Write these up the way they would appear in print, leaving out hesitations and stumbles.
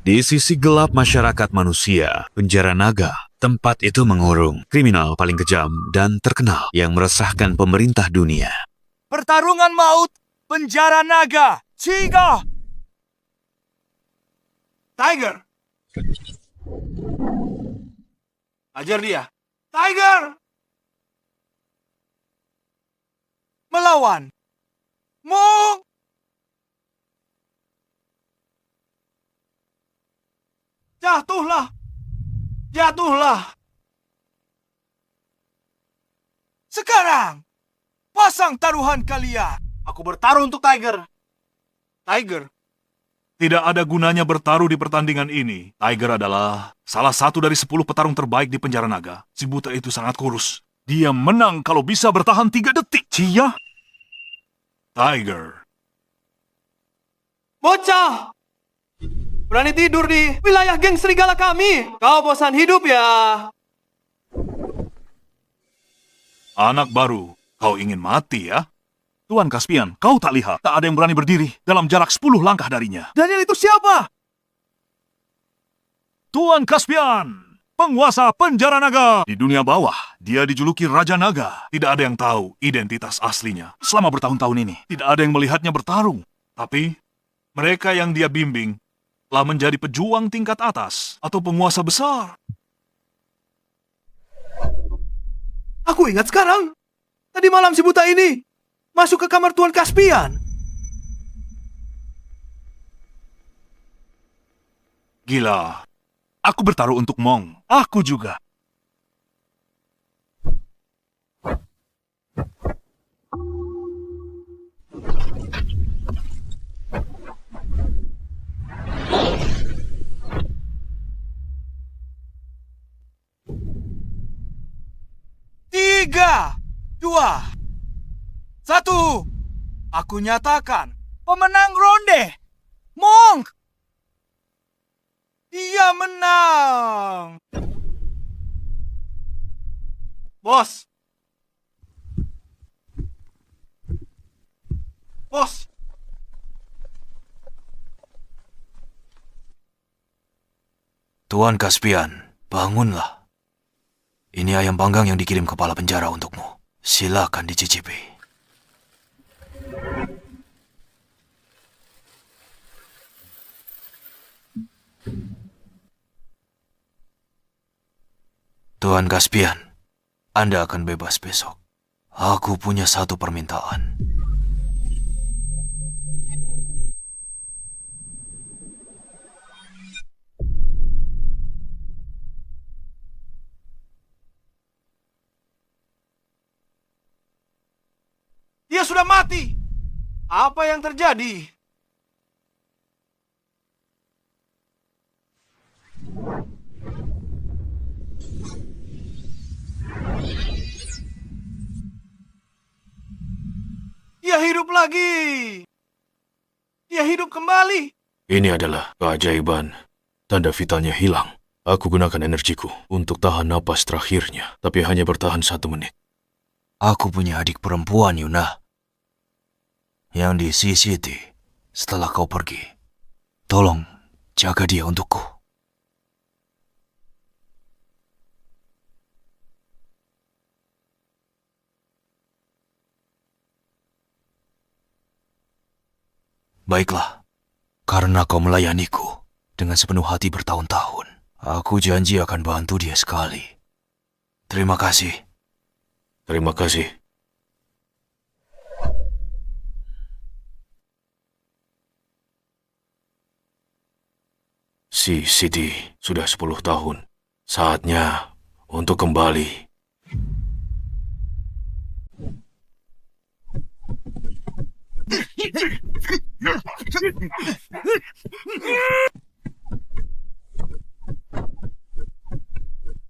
Di sisi gelap masyarakat manusia, penjara naga, tempat itu mengurung kriminal paling kejam dan terkenal yang meresahkan pemerintah dunia. Pertarungan maut, penjara naga, Ciga! Tiger! Ajar dia. Tiger! Melawan. Mong! Jatuhlah! Jatuhlah! Sekarang, pasang taruhan kalian. Aku bertaruh untuk Tiger. Tiger? Tidak ada gunanya bertaruh di pertandingan ini. Tiger adalah salah satu dari 10 petarung terbaik di penjara naga. Si buta itu sangat kurus. Dia menang kalau bisa bertahan 3 detik. Cia? Tiger. Bocah! Berani tidur di wilayah geng serigala kami. Kau bosan hidup ya? Anak baru, kau ingin mati ya? Tuan Caspian, kau tak lihat? Tak ada yang berani berdiri dalam jarak 10 langkah darinya. Daniel itu siapa? Tuan Caspian, penguasa penjara naga. Di dunia bawah, dia dijuluki Raja Naga. Tidak ada yang tahu identitas aslinya. Selama bertahun-tahun ini, tidak ada yang melihatnya bertarung. Tapi, mereka yang dia bimbing telah menjadi pejuang tingkat atas atau penguasa besar. Aku ingat sekarang. Tadi malam si buta ini masuk ke kamar Tuan Caspian. Gila. Aku bertaruh untuk Mong. Aku juga. Tiga, dua, satu. Aku nyatakan pemenang ronde, Monk. Dia menang. Bos. Bos. Tuan Caspian, bangunlah. Ini ayam panggang yang dikirim kepala penjara untukmu. Silakan dicicipi. Tuan Caspian, Anda akan bebas besok. Aku punya satu permintaan. Dia sudah mati. Apa yang terjadi? Dia hidup lagi. Dia hidup kembali. Ini adalah keajaiban. Tanda vitalnya hilang. Aku gunakan energiku untuk tahan napas terakhirnya, tapi hanya bertahan 1 menit. Aku punya adik perempuan, Yuna, yang di CCT setelah kau pergi. Tolong jaga dia untukku. Baiklah, karena kau melayaniku dengan sepenuh hati bertahun-tahun, aku janji akan bantu dia sekali. Terima kasih. Terima kasih. Si Siti sudah 10 tahun. Saatnya untuk kembali.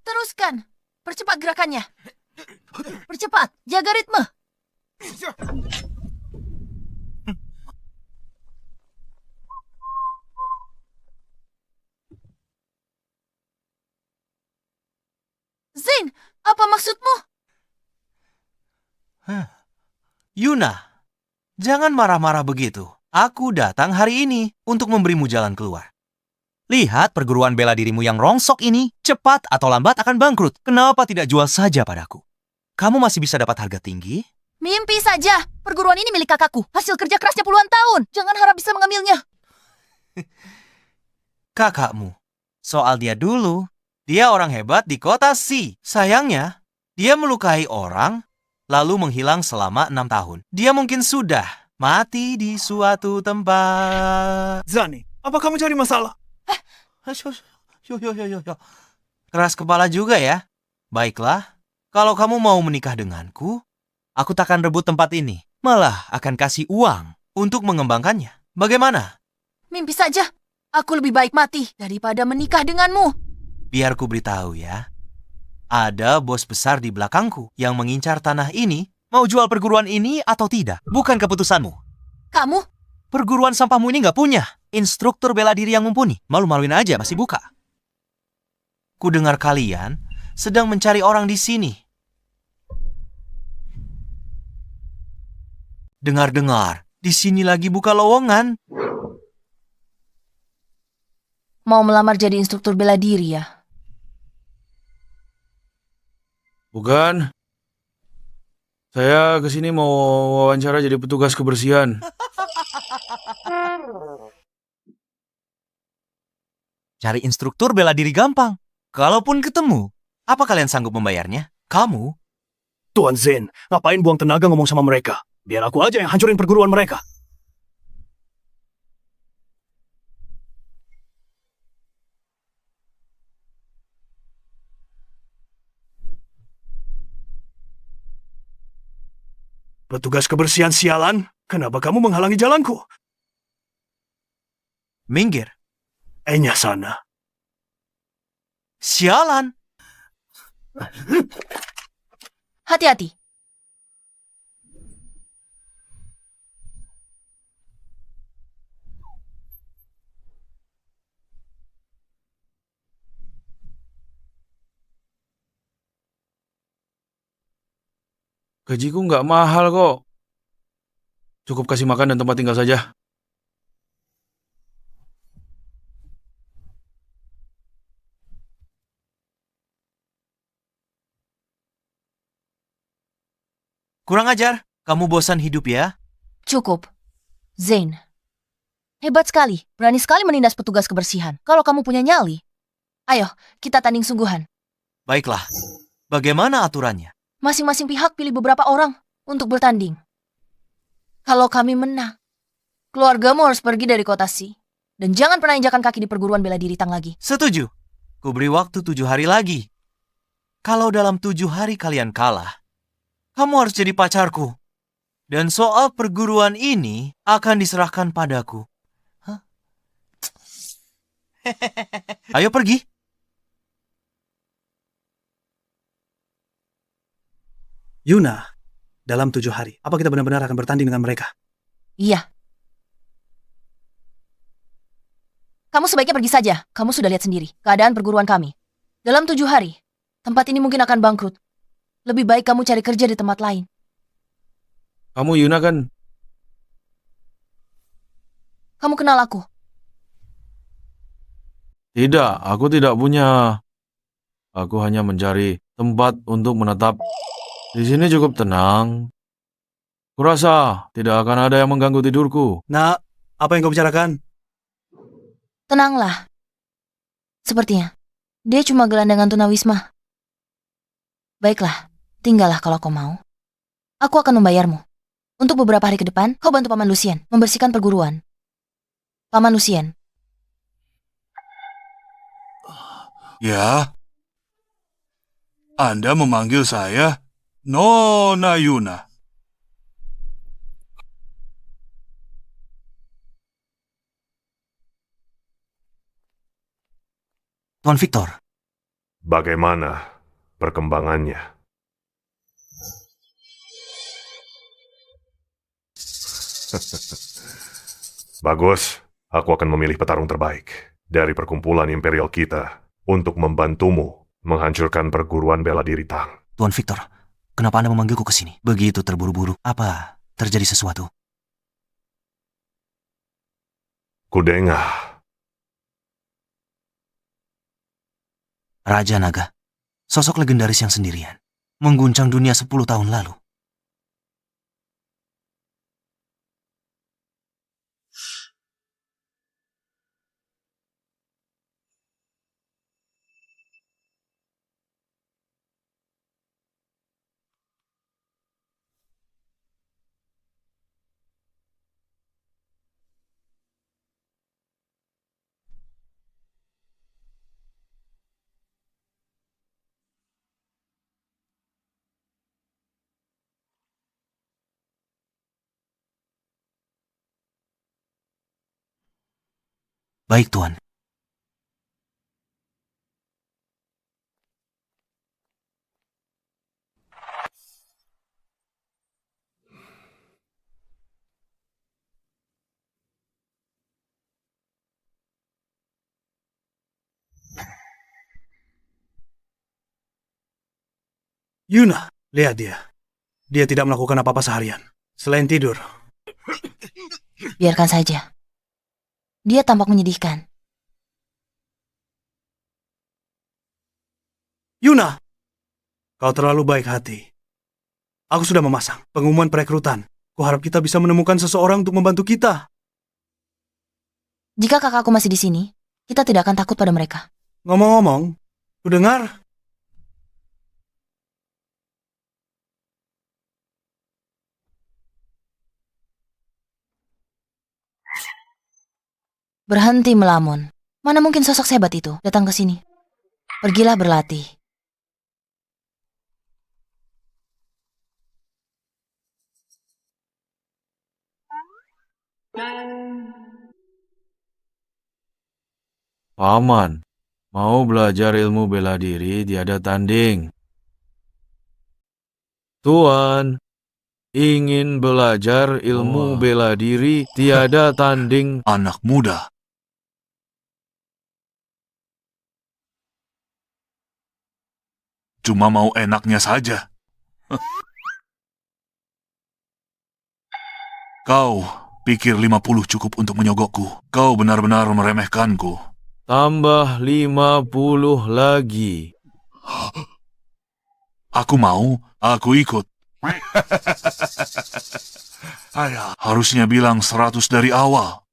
Teruskan. Percepat gerakannya. Percepat. Jaga ritme. Zain, apa maksudmu? Yuna, jangan marah-marah begitu. Aku datang hari ini untuk memberimu jalan keluar. Lihat perguruan bela dirimu yang rongsok ini, cepat atau lambat akan bangkrut. Kenapa tidak jual saja padaku? Kamu masih bisa dapat harga tinggi? Mimpi saja. Perguruan ini milik kakakku. Hasil kerja kerasnya puluhan tahun. Jangan harap bisa mengambilnya. Kakakmu. Soal dia dulu, dia orang hebat di kota C. Sayangnya, dia melukai orang, lalu menghilang selama 6 tahun. Dia mungkin sudah mati di suatu tempat. Zani, apa kamu cari masalah? Yo. Keras kepala juga ya. Baiklah, kalau kamu mau menikah denganku, aku takkan rebut tempat ini. Malah akan kasih uang untuk mengembangkannya. Bagaimana? Mimpi saja. Aku lebih baik mati daripada menikah denganmu. Biar ku beritahu ya. Ada bos besar di belakangku yang mengincar tanah ini. Mau jual perguruan ini atau tidak? Bukan keputusanmu. Kamu? Perguruan sampahmu ini nggak punya instruktur bela diri yang mumpuni. Malu-maluin aja masih buka. Ku dengar kalian sedang mencari orang di sini. Dengar-dengar, di sini lagi buka lowongan. Mau melamar jadi instruktur bela diri ya? Bukan. Saya kesini mau wawancara jadi petugas kebersihan. Cari instruktur bela diri gampang. Kalaupun ketemu, apa kalian sanggup membayarnya? Kamu? Tuan Zen, ngapain buang tenaga ngomong sama mereka? Biar aku aja yang hancurin perguruan mereka. Petugas kebersihan sialan, kenapa kamu menghalangi jalanku? Minggir. Enya sana. Sialan. Hati-hati. Gajiku nggak mahal kok. Cukup kasih makan dan tempat tinggal saja. Kurang ajar. Kamu bosan hidup ya? Cukup. Zain. Hebat sekali. Berani sekali menindas petugas kebersihan. Kalau kamu punya nyali. Ayo, kita tanding sungguhan. Baiklah. Bagaimana aturannya? Masing-masing pihak pilih beberapa orang untuk bertanding. Kalau kami menang, keluargamu harus pergi dari kota Si. Dan jangan pernah injakan kaki di perguruan bela diri Tang lagi. Setuju. Ku beri waktu 7 hari lagi. Kalau dalam 7 hari kalian kalah, kamu harus jadi pacarku. Dan soal perguruan ini akan diserahkan padaku. Hah? Ayo pergi. Yuna, dalam 7 hari, apa kita benar-benar akan bertanding dengan mereka? Iya. Kamu sebaiknya pergi saja. Kamu sudah lihat sendiri keadaan perguruan kami. Dalam 7 hari, tempat ini mungkin akan bangkrut. Lebih baik kamu cari kerja di tempat lain. Kamu Yuna kan? Kamu kenal aku? Tidak, aku tidak punya. Aku hanya mencari tempat untuk menetap. Di sini cukup tenang. Kurasa tidak akan ada yang mengganggu tidurku. Nak, apa yang kau bicarakan? Tenanglah. Sepertinya, dia cuma gelandangan tunawisma. Baiklah, tinggallah kalau kau mau. Aku akan membayarmu. Untuk beberapa hari ke depan, kau bantu Paman Lucien membersihkan perguruan. Paman Lucien. Ya? Anda memanggil saya Nona Yuna. Tuan Victor. Bagaimana perkembangannya? Bagus, aku akan memilih petarung terbaik dari perkumpulan imperial kita untuk membantumu menghancurkan perguruan bela diri Tang. Tuan Victor, kenapa Anda memanggilku ke sini? Begitu terburu-buru. Apa terjadi sesuatu? Kudengah, Raja Naga, sosok legendaris yang sendirian, mengguncang dunia 10 tahun lalu. Baik, Tuan. Yuna, lihat dia. Dia tidak melakukan apa-apa seharian. Selain tidur. Biarkan saja. Dia tampak menyedihkan. Yuna, kau terlalu baik hati. Aku sudah memasang pengumuman perekrutan. Kuharap kita bisa menemukan seseorang untuk membantu kita. Jika kakakku masih di sini, kita tidak akan takut pada mereka. Ngomong-ngomong, ku dengar Berhenti melamun. Mana mungkin sosok sehebat itu datang ke sini? Pergilah berlatih. Paman, mau belajar ilmu bela diri tiada tanding. Tuan, ingin belajar ilmu bela diri tiada tanding. Anak muda. Cuma mau enaknya saja. Kau pikir 50 cukup untuk menyogokku. Kau benar-benar meremehkanku. Tambah 50 lagi. Aku mau, aku ikut. Harusnya bilang 100 dari awal.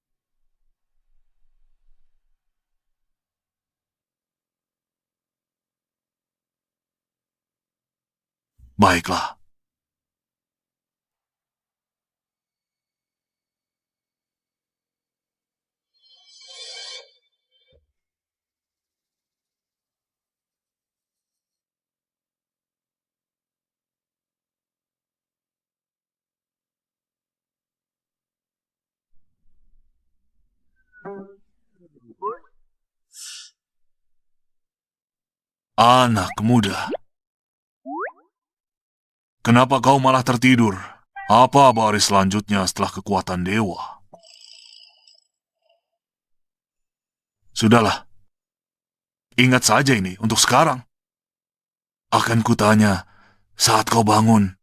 Baiklah. Anak muda. Kenapa kau malah tertidur? Apa baris selanjutnya setelah kekuatan dewa? Sudahlah. Ingat saja ini untuk sekarang. Akan kutanya saat kau bangun.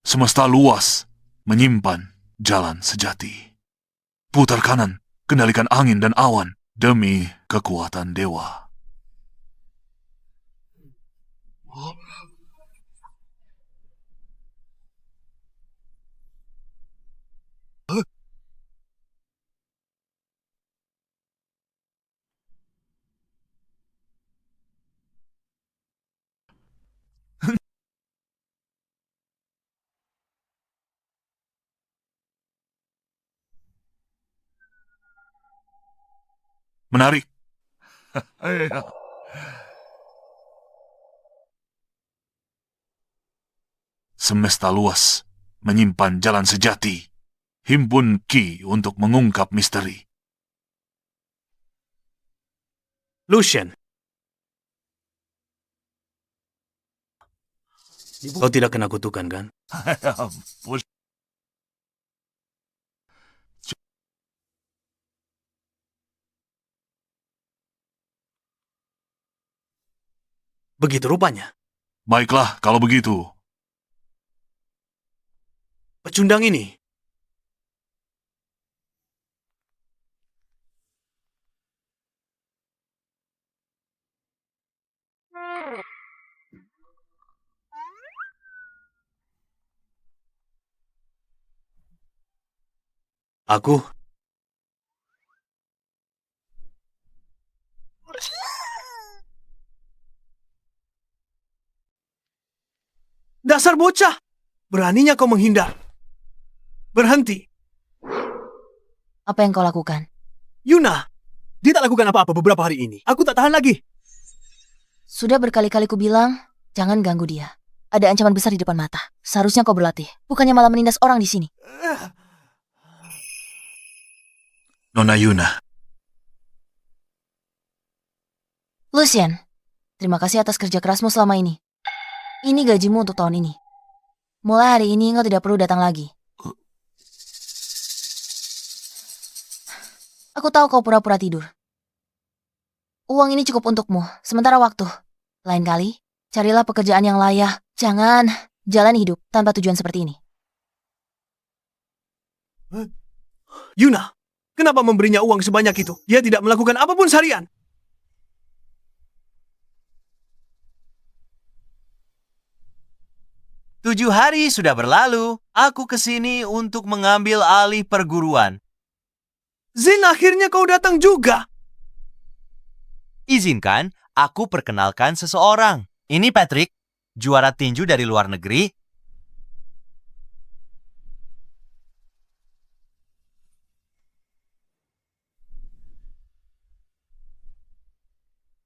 Semesta luas menyimpan jalan sejati. Putar kanan, kendalikan angin dan awan demi kekuatan dewa. Menarik. Semesta luas menyimpan jalan sejati. Himpun ki untuk mengungkap misteri. Lucian. Kau tidak kena kutukan, kan? Ampun. Begitu rupanya. Baiklah, kalau begitu. Pecundang ini Aku Dasar bocah! Beraninya kau menghindar. Berhenti. Apa yang kau lakukan? Yuna, dia tak lakukan apa-apa beberapa hari ini. Aku tak tahan lagi. Sudah berkali-kali ku bilang, jangan ganggu dia. Ada ancaman besar di depan mata. Seharusnya kau berlatih, bukannya malah menindas orang di sini. Nona Yuna, Lucian, terima kasih atas kerja kerasmu selama ini. Ini gajimu untuk tahun ini. Mulai hari ini kau tidak perlu datang lagi. Aku tahu kau pura-pura tidur. Uang ini cukup untukmu, sementara waktu. Lain kali, carilah pekerjaan yang layak. Jangan jalani hidup tanpa tujuan seperti ini. Yuna, kenapa memberinya uang sebanyak itu? Dia tidak melakukan apapun seharian. Tujuh hari sudah berlalu. Aku kesini untuk mengambil alih perguruan. Zin, akhirnya kau datang juga. Izinkan aku perkenalkan seseorang. Ini Patrick, juara tinju dari luar negeri.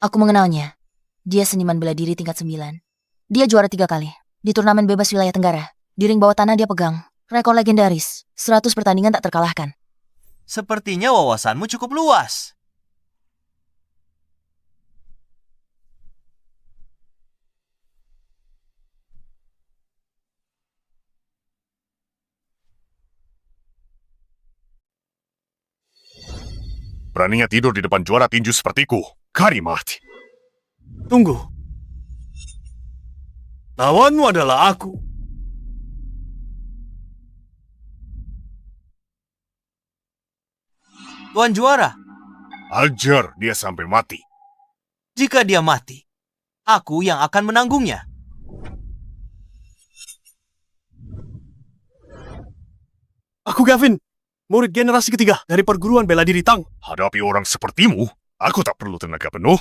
Aku mengenalnya. Dia seniman bela diri tingkat 9. Dia juara 3 kali. Di turnamen bebas wilayah Tenggara. Di ring bawah tanah dia pegang rekor legendaris. 100 pertandingan tak terkalahkan. Sepertinya wawasanmu cukup luas. Beraninya tidur di depan juara tinju sepertiku. Karimat. Tunggu. Lawanmu adalah aku. Tuan juara, Ajar dia sampai mati. jika dia mati, aku yang akan menanggungnya. Aku Gavin, murid generasi ketiga dari perguruan bela diri Tang. Hadapi orang sepertimu, aku tak perlu tenaga penuh.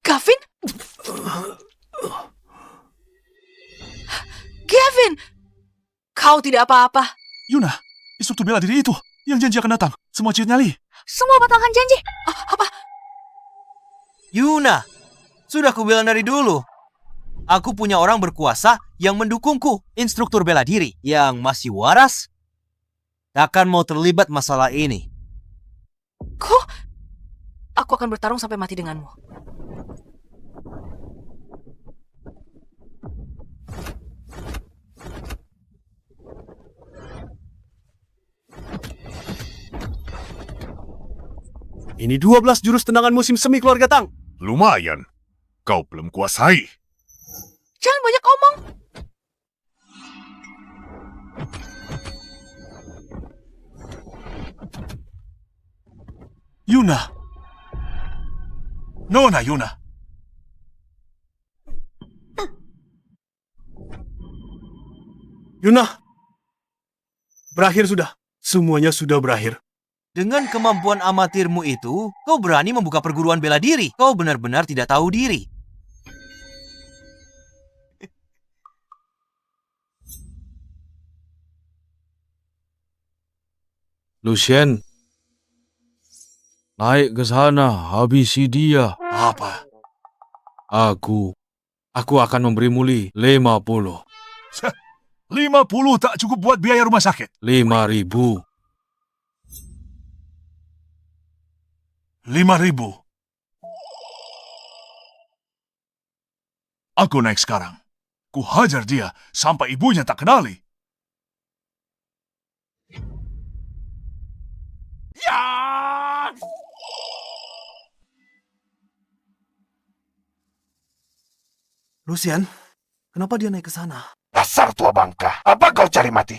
Gavin? Gavin! Kau tidak apa-apa. Yuna, instruktur bela diri itu yang janji akan datang. Semua ciut nyali. Semua batalkan janji. Apa? Yuna, sudah kubilang dari dulu. Aku punya orang berkuasa yang mendukungku, instruktur bela diri yang masih waras. Takkan mau terlibat masalah ini. Kok? Aku akan bertarung sampai mati denganmu. Ini 12 jurus tendangan musim semi keluarga Tang. Lumayan. Kau belum kuasai. Jangan banyak omong. Yuna. Nona Yuna. Yuna, berakhir sudah. Semuanya sudah berakhir. Dengan kemampuan amatirmu itu, kau berani membuka perguruan bela diri. Kau benar-benar tidak tahu diri. Lucien, naik ke sana, habisi dia. Apa? Aku akan memberimu 50. 50 tak cukup buat biaya rumah sakit. 5.000. 5.000. Aku naik sekarang. Ku hajar dia sampai ibunya tak kenali. Ya! Lucian, kenapa dia naik ke sana? Dasar tua bangka, apa kau cari mati?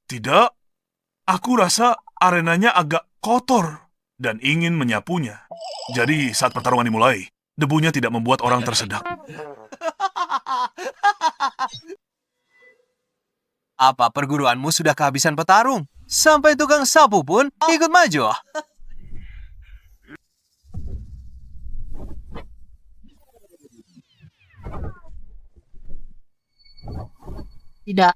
Tidak, aku rasa arenanya agak kotor dan ingin menyapunya. Jadi saat pertarungan dimulai, debunya tidak membuat orang tersedak. Apa perguruanmu sudah kehabisan petarung? Sampai tukang sapu pun ikut maju. Tidak.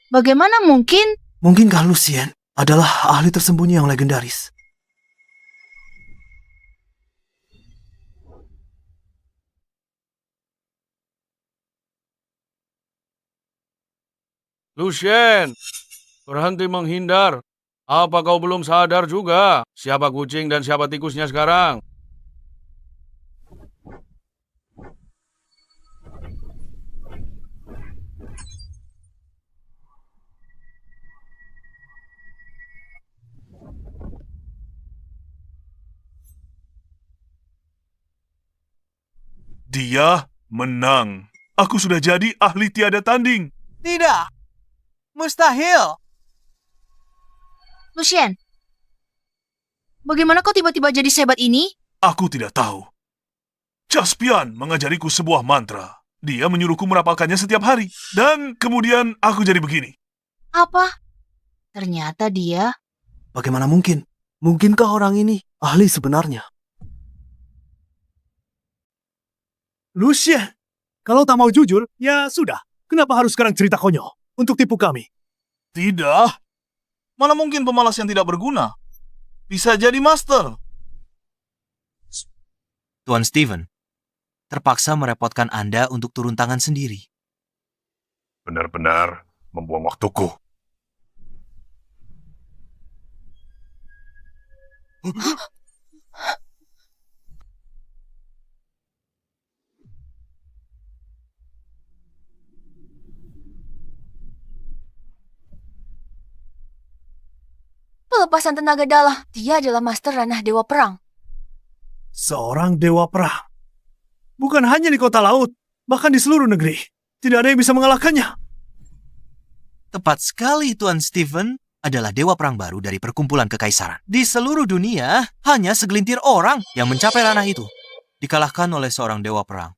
Bagaimana mungkin? Mungkinkah Lucien adalah ahli tersembunyi yang legendaris? Lucien, berhenti menghindar. Apa kau belum sadar juga siapa kucing dan siapa tikusnya sekarang? Dia menang. Aku sudah jadi ahli tiada tanding. Tidak, mustahil. Lucien, bagaimana kau tiba-tiba jadi sehebat ini? Aku tidak tahu. Caspian mengajariku sebuah mantra. Dia menyuruhku merapalkannya setiap hari. Dan kemudian aku jadi begini. Apa? Ternyata dia... Bagaimana mungkin? Mungkinkah orang ini ahli sebenarnya? Lucien, kalau tak mau jujur, ya sudah. Kenapa harus sekarang cerita konyol untuk tipu kami? Tidak. Mana mungkin pemalas yang tidak berguna? Bisa jadi master. Tuan Steven, terpaksa merepotkan Anda untuk turun tangan sendiri. Benar-benar membuang waktuku. Pelepasan tenaga dalam. Dia adalah master ranah dewa perang. Seorang dewa perang. Bukan hanya di kota laut, bahkan di seluruh negeri. Tidak ada yang bisa mengalahkannya. Tepat sekali, Tuan Steven adalah dewa perang baru dari perkumpulan kekaisaran. Di seluruh dunia, hanya segelintir orang yang mencapai ranah itu. Dikalahkan oleh seorang dewa perang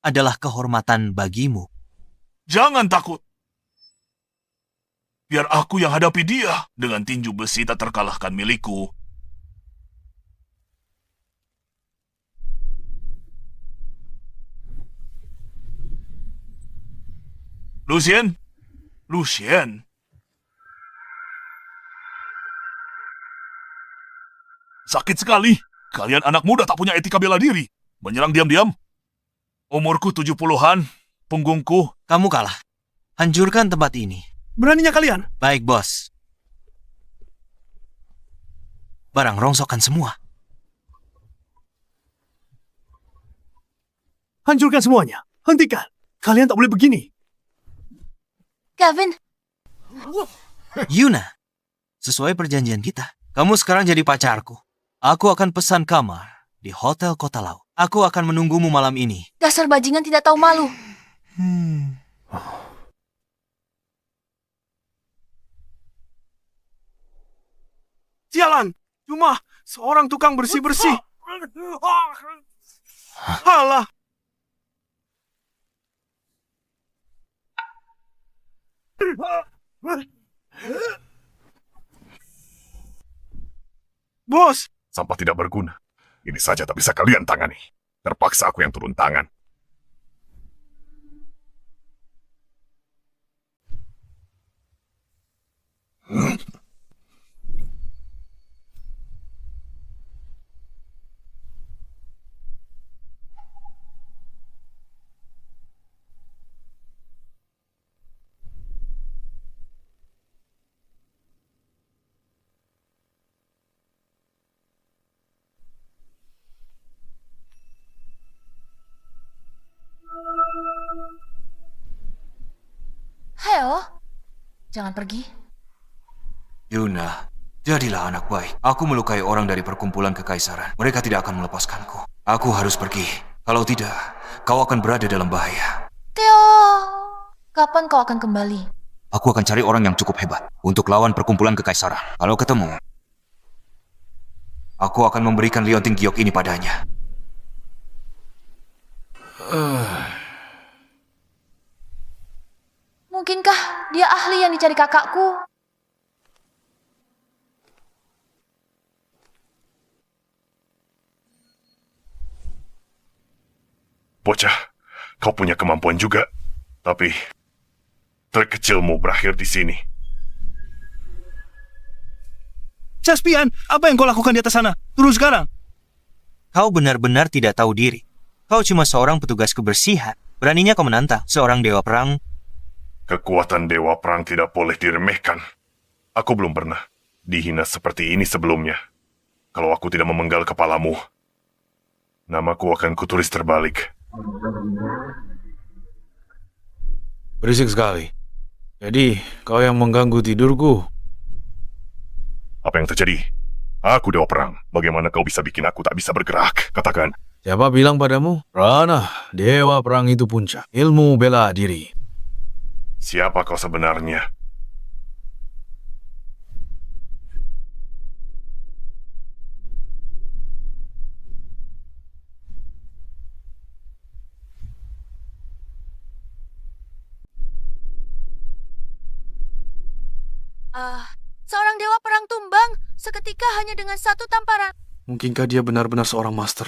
adalah kehormatan bagimu. Jangan takut. Biar aku yang hadapi dia dengan tinju besi tak terkalahkan milikku. Lucien? Lucien? Sakit sekali. Kalian anak muda tak punya etika bela diri. Menyerang diam-diam. Umurku 70-an, punggungku. Kamu kalah. Hancurkan tempat ini. Beraninya kalian? Baik, bos. Barang rongsokkan semua. Hancurkan semuanya. Hentikan. Kalian tak boleh begini. Gavin, Yuna, sesuai perjanjian kita, kamu sekarang jadi pacarku. Aku akan pesan kamar di Hotel Kota Laut. Aku akan menunggumu malam ini. dasar bajingan tidak tahu malu. Sialan. Cuma seorang tukang bersih-bersih. Halah. Bos, Sampah tidak berguna. Ini saja tak bisa kalian tangani. Terpaksa aku yang turun tangan. Heo, jangan pergi. Yuna, Jadilah anak baik. Aku melukai orang dari perkumpulan kekaisaran. Mereka tidak akan melepaskanku. Aku harus pergi. Kalau tidak, kau akan berada dalam bahaya. Theo, kapan kau akan kembali? Aku akan cari orang yang cukup hebat untuk lawan perkumpulan kekaisaran. Kalau ketemu, aku akan memberikan liontin giok ini padanya. Mungkinkah dia ahli yang dicari kakakku? Bocah, kau punya kemampuan juga. Tapi, trik kecilmu berakhir di sini. Caspian, apa yang kau lakukan di atas sana? Turun sekarang. Kau benar-benar tidak tahu diri. Kau cuma seorang petugas kebersihan. Beraninya kau menantang seorang dewa perang. Kekuatan Dewa Perang tidak boleh diremehkan. Aku belum pernah dihina seperti ini sebelumnya. Kalau aku tidak memenggal kepalamu, namaku akan kutulis terbalik. Berisik sekali. Jadi, kau yang mengganggu tidurku. Apa yang terjadi? Aku Dewa Perang. Bagaimana kau bisa bikin aku tak bisa bergerak? Katakan. Siapa bilang padamu? Ranah, Dewa Perang itu puncak. Ilmu bela diri. Siapa kau sebenarnya? Seorang dewa perang tumbang seketika hanya dengan satu tamparan. Mungkinkah dia benar-benar seorang master?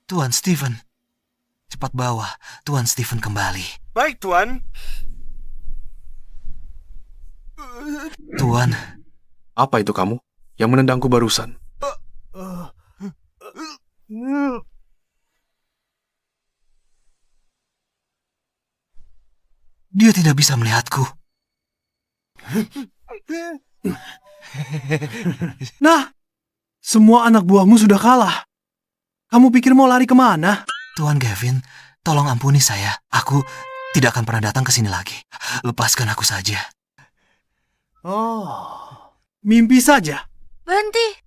Tuan Stephen. Cepat bawa Tuan Stephen kembali. Baik, Tuan. Tuan, Apa itu kamu? Yang menendangku barusan. dia tidak bisa melihatku. Nah, semua anak buahmu sudah kalah. Kamu pikir mau lari kemana? Tuan Gavin, tolong ampuni saya. Aku tidak akan pernah datang ke sini lagi. Lepaskan aku saja. Oh, mimpi saja. Berhenti.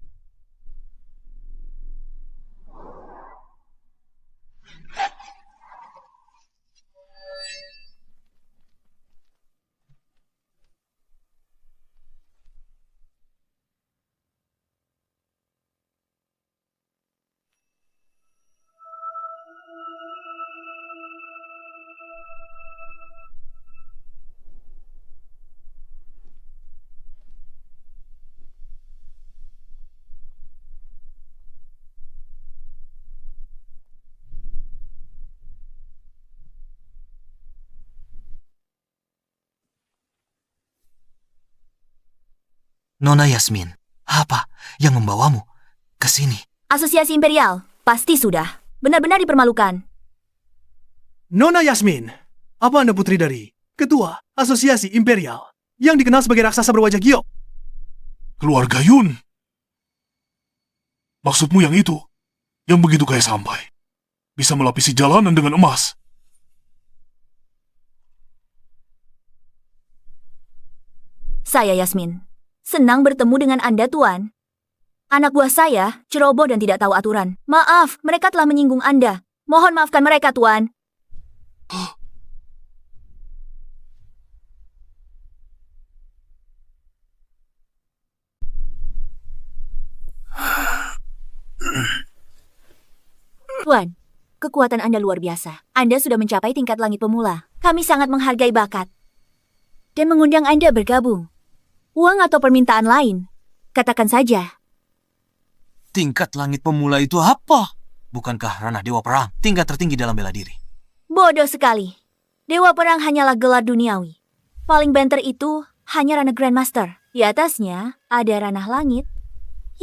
Nona Yasmin, apa yang membawamu ke sini? Asosiasi Imperial, pasti sudah. Benar-benar dipermalukan. Nona Yasmin, apa Anda putri dari Ketua Asosiasi Imperial yang dikenal sebagai raksasa berwajah giok? Keluarga Yun. Maksudmu yang itu? Yang begitu kaya sampai bisa melapisi jalanan dengan emas. Saya Yasmin. Senang bertemu dengan Anda, Tuan. Anak buah saya ceroboh dan tidak tahu aturan. Maaf, mereka telah menyinggung Anda. Mohon maafkan mereka, Tuan. Tuan, kekuatan Anda luar biasa. Anda sudah mencapai tingkat langit pemula. Kami sangat menghargai bakat dan mengundang Anda bergabung. Uang atau permintaan lain, katakan saja. Tingkat langit pemula itu apa? Bukankah ranah dewa perang tingkat tertinggi dalam bela diri? Bodoh sekali. Dewa perang hanyalah gelar duniawi. Paling banter itu hanya ranah Grandmaster. Di atasnya ada ranah langit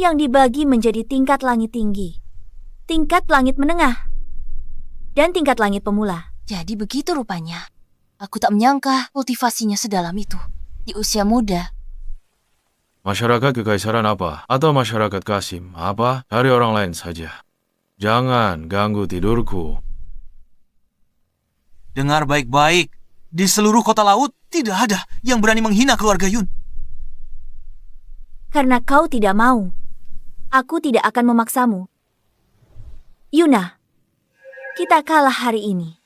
yang dibagi menjadi tingkat langit tinggi, tingkat langit menengah, dan tingkat langit pemula. Jadi begitu rupanya. Aku tak menyangka kultivasinya sedalam itu. Di usia muda. Masyarakat kekaisaran apa? Atau masyarakat Kasim? Apa? Cari orang lain saja. Jangan ganggu tidurku. Dengar baik-baik. Di seluruh kota laut tidak ada yang berani menghina keluarga Yun. karena kau tidak mau. Aku tidak akan memaksamu. Yuna, kita kalah hari ini.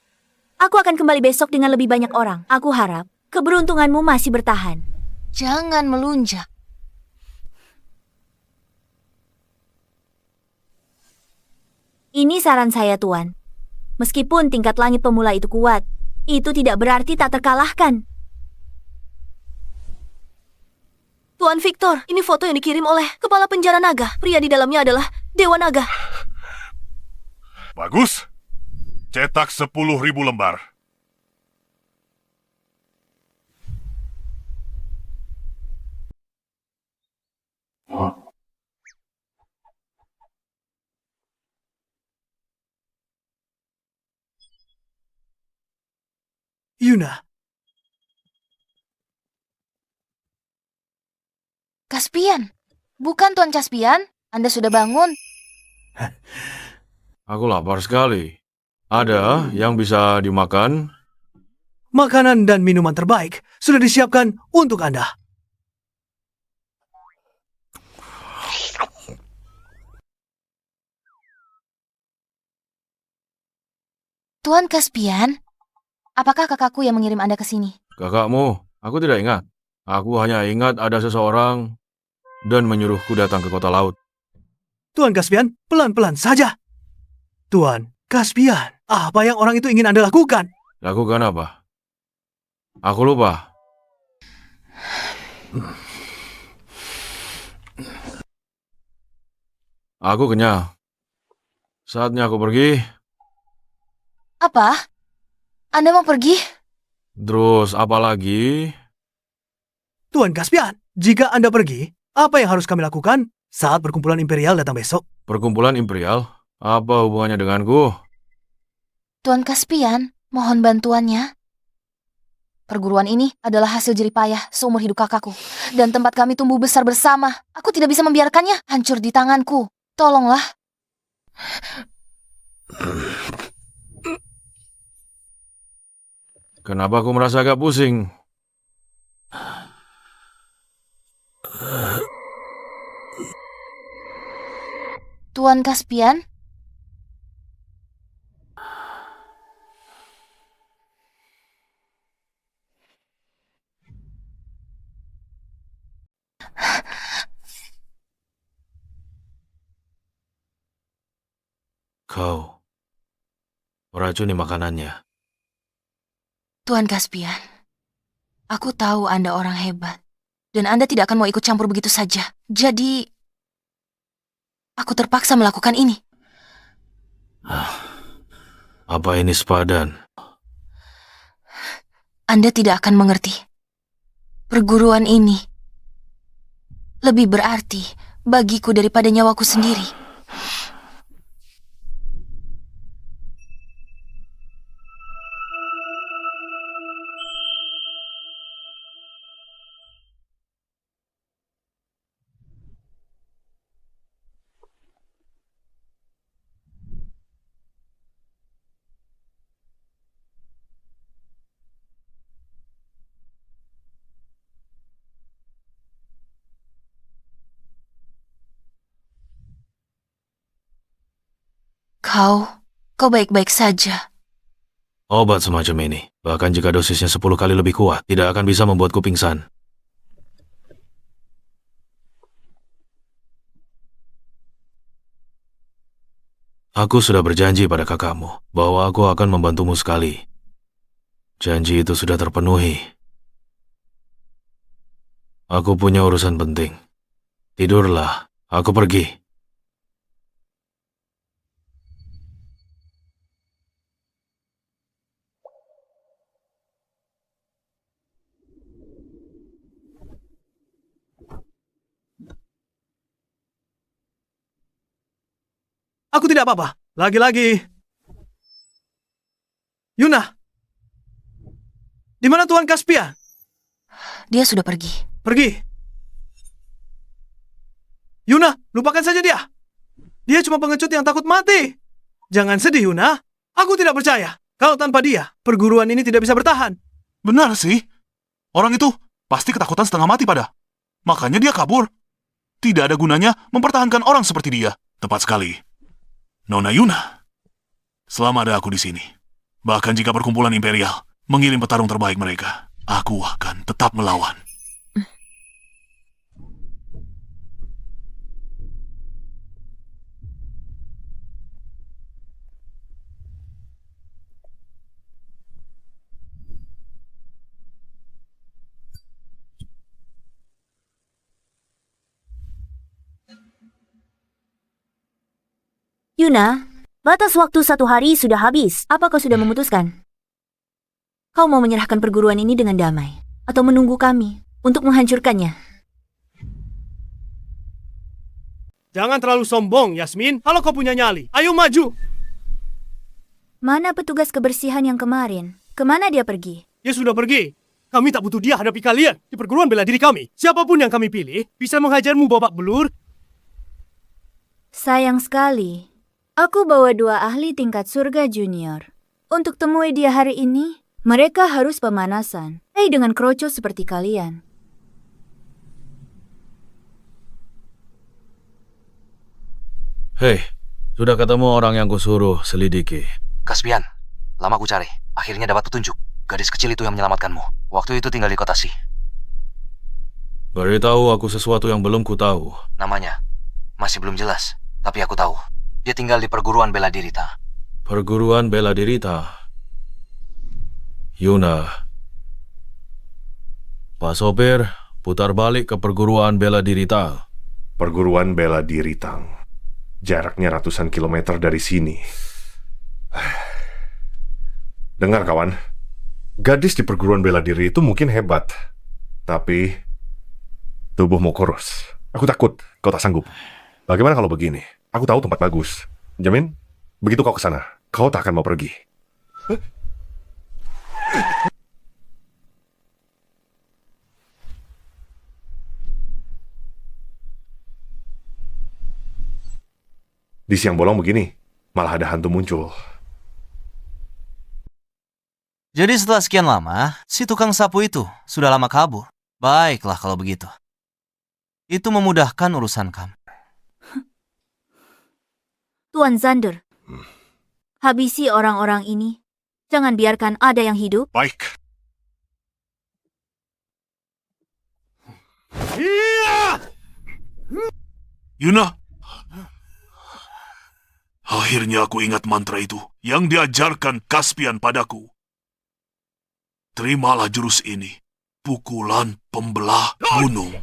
Aku akan kembali besok dengan lebih banyak orang. Aku harap keberuntunganmu masih bertahan. Jangan melunjak. Ini saran saya, Tuan. Meskipun tingkat langit pemula itu kuat, itu tidak berarti tak terkalahkan. Tuan Victor, ini foto yang dikirim oleh kepala penjara naga. Pria di dalamnya adalah Dewa Naga. Bagus. Cetak 10.000 lembar. Yuna, Caspian. Bukan Tuan Caspian, Anda sudah bangun. Aku lapar sekali. Ada yang bisa dimakan? makanan dan minuman terbaik sudah disiapkan untuk Anda. Tuan Caspian, apakah kakakku yang mengirim Anda ke sini? Kakakmu, aku tidak ingat. Aku hanya ingat ada seseorang dan menyuruhku datang ke kota laut. Tuan Caspian, pelan-pelan saja. Tuan Caspian, apa yang orang itu ingin Anda lakukan? Lakukan apa? Aku lupa. Aku kenyang. Saatnya aku pergi. Apa? Anda mau pergi? Terus apa lagi? Tuan Caspian, jika Anda pergi, apa yang harus kami lakukan saat perkumpulan Imperial datang besok? Perkumpulan Imperial? Apa hubungannya denganku? Tuan Caspian, mohon bantuannya. Perguruan ini adalah hasil jerih payah seumur hidup kakakku. Dan tempat kami tumbuh besar bersama. Aku tidak bisa membiarkannya hancur di tanganku. Tolonglah. Kenapa aku merasa agak pusing? Tuan Caspian? Kau meracuni makanannya. Tuan Caspian, aku tahu Anda orang hebat. Dan Anda tidak akan mau ikut campur begitu saja. Jadi, aku terpaksa melakukan ini. Apa ini sepadan? Anda tidak akan mengerti. Perguruan ini lebih berarti bagiku daripada nyawaku sendiri. Kau baik-baik saja. Obat semacam ini, bahkan jika dosisnya 10 kali lebih kuat, tidak akan bisa membuatku pingsan. Aku sudah berjanji pada kakakmu bahwa aku akan membantumu sekali. Janji itu sudah terpenuhi. Aku punya urusan penting. Tidurlah, aku pergi. Aku tidak apa-apa. Lagi-lagi. Yuna. Di mana Tuan Caspian? Dia sudah pergi. Pergi. Yuna, lupakan saja dia. Dia cuma pengecut yang takut mati. Jangan sedih, Yuna. Aku tidak percaya. Kalau tanpa dia, perguruan ini tidak bisa bertahan. Benar sih. Orang itu pasti ketakutan setengah mati pada. Makanya dia kabur. Tidak ada gunanya mempertahankan orang seperti dia. Tepat sekali. Nona Yuna. Selama ada aku di sini, bahkan jika perkumpulan imperial mengirim petarung terbaik mereka, aku akan tetap melawan. Yuna, batas waktu 1 hari sudah habis. Apa kau sudah memutuskan? Kau mau menyerahkan perguruan ini dengan damai, atau menunggu kami untuk menghancurkannya? Jangan terlalu sombong, Yasmin. Kalau kau punya nyali, ayo maju. Mana petugas kebersihan yang kemarin? Kemana dia pergi? Dia sudah pergi. Kami tak butuh dia hadapi kalian di perguruan bela diri kami. Siapapun yang kami pilih bisa menghajarmu babak belur. Sayang sekali. Aku bawa 2 ahli tingkat surga junior. Untuk temui dia hari ini, mereka harus pemanasan. Dengan kroco seperti kalian. Hei, sudah ketemu orang yang kusuruh selidiki. Caspian, lama ku cari. Akhirnya dapat petunjuk. Gadis kecil itu yang menyelamatkanmu. Waktu itu tinggal di kota Si. Beritahu aku sesuatu yang belum ku tahu. Namanya masih belum jelas, tapi aku tahu. Dia tinggal di perguruan bela dirita. Perguruan bela dirita. Yuna. Pak sopir, putar balik ke perguruan bela dirita. Perguruan bela diri Tang. Jaraknya ratusan kilometer dari sini. Dengar kawan, gadis di perguruan bela diri itu mungkin hebat, tapi tubuhmu kurus. Aku takut kau tak sanggup. Bagaimana kalau begini? Aku tahu tempat bagus. Jamin, begitu kau ke sana, kau tak akan mau pergi. Di siang bolong begini, malah ada hantu muncul. Jadi setelah sekian lama, si tukang sapu itu sudah lama kabur. Baiklah kalau begitu. Itu memudahkan urusan kamu. Tuan Xander, habisi orang-orang ini. Jangan biarkan ada yang hidup. Baik. Yuna. Akhirnya aku ingat mantra itu yang diajarkan Caspian padaku. Terimalah jurus ini, pukulan pembelah gunung.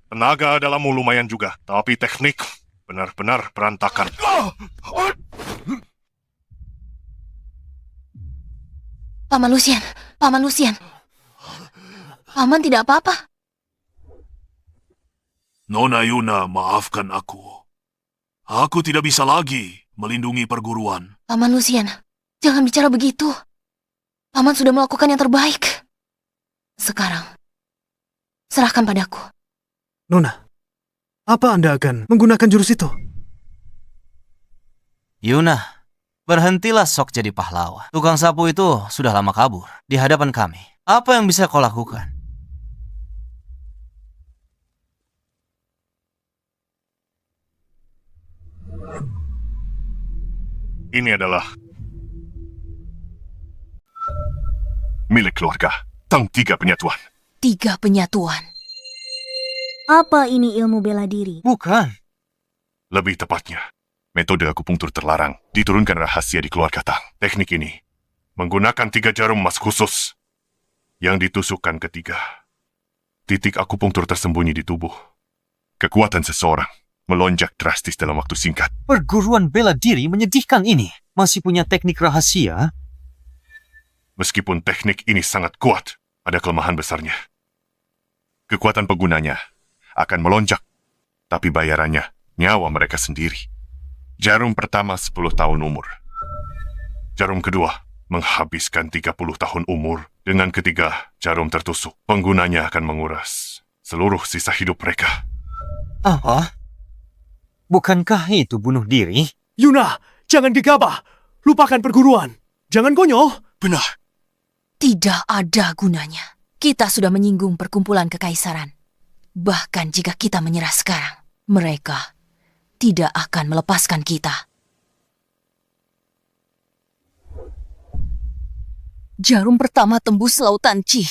Tenaga dalammu lumayan juga, tapi teknik benar-benar berantakan. Paman Lucian, Paman Lucian. Paman tidak apa-apa. Nona Yuna, maafkan aku. Aku tidak bisa lagi melindungi perguruan. Paman Lucian, jangan bicara begitu. Paman sudah melakukan yang terbaik. Sekarang, serahkan padaku. Nona, apa Anda akan menggunakan jurus itu? Yuna, berhentilah sok jadi pahlawan. Tukang sapu itu sudah lama kabur di hadapan kami. Apa yang bisa kau lakukan? Ini adalah milik keluarga, Tang Tiga Penyatuan. 3 penyatuan. Apa ini ilmu bela diri? Bukan. Lebih tepatnya, metode akupunktur terlarang diturunkan rahasia di keluarga Tang. Teknik ini menggunakan 3 jarum emas khusus yang ditusukkan ke 3 titik akupunktur tersembunyi di tubuh. Kekuatan seseorang melonjak drastis dalam waktu singkat. Perguruan bela diri menyedihkan ini. Masih punya teknik rahasia? Meskipun teknik ini sangat kuat, ada kelemahan besarnya. Kekuatan penggunanya akan melonjak, tapi bayarannya nyawa mereka sendiri. Jarum pertama 10 tahun umur. Jarum kedua menghabiskan 30 tahun umur. Dengan ketiga jarum tertusuk, penggunanya akan menguras seluruh sisa hidup mereka. Apa? Bukankah itu bunuh diri? Yuna, jangan gegabah. Lupakan perguruan. Jangan konyol. Benar. Tidak ada gunanya. Kita sudah menyinggung perkumpulan kekaisaran. Bahkan jika kita menyerah sekarang, mereka tidak akan melepaskan kita. Jarum pertama tembus lautan Qi.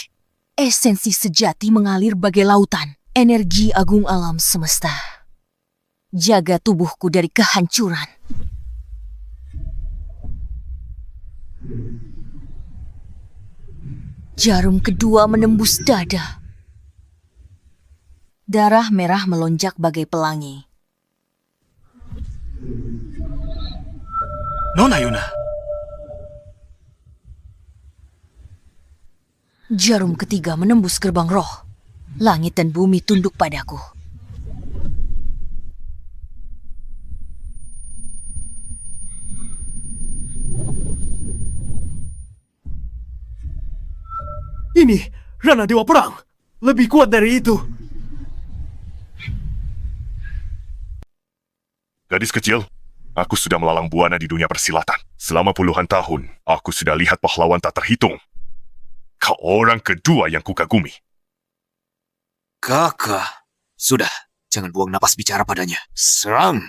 Esensi sejati mengalir bagai lautan. Energi agung alam semesta. Jaga tubuhku dari kehancuran. Jarum kedua menembus dada. Darah merah melonjak bagai pelangi. Nona Yuna, Jarum ketiga menembus gerbang roh. Langit dan bumi tunduk padaku. Ini Rana Dewa Perang. Lebih kuat dari itu. Gadis kecil, aku sudah melalang buana di dunia persilatan. Selama puluhan tahun, aku sudah lihat pahlawan tak terhitung. Kau orang kedua yang kukagumi. Kakak, sudah, jangan buang napas bicara padanya. Serang,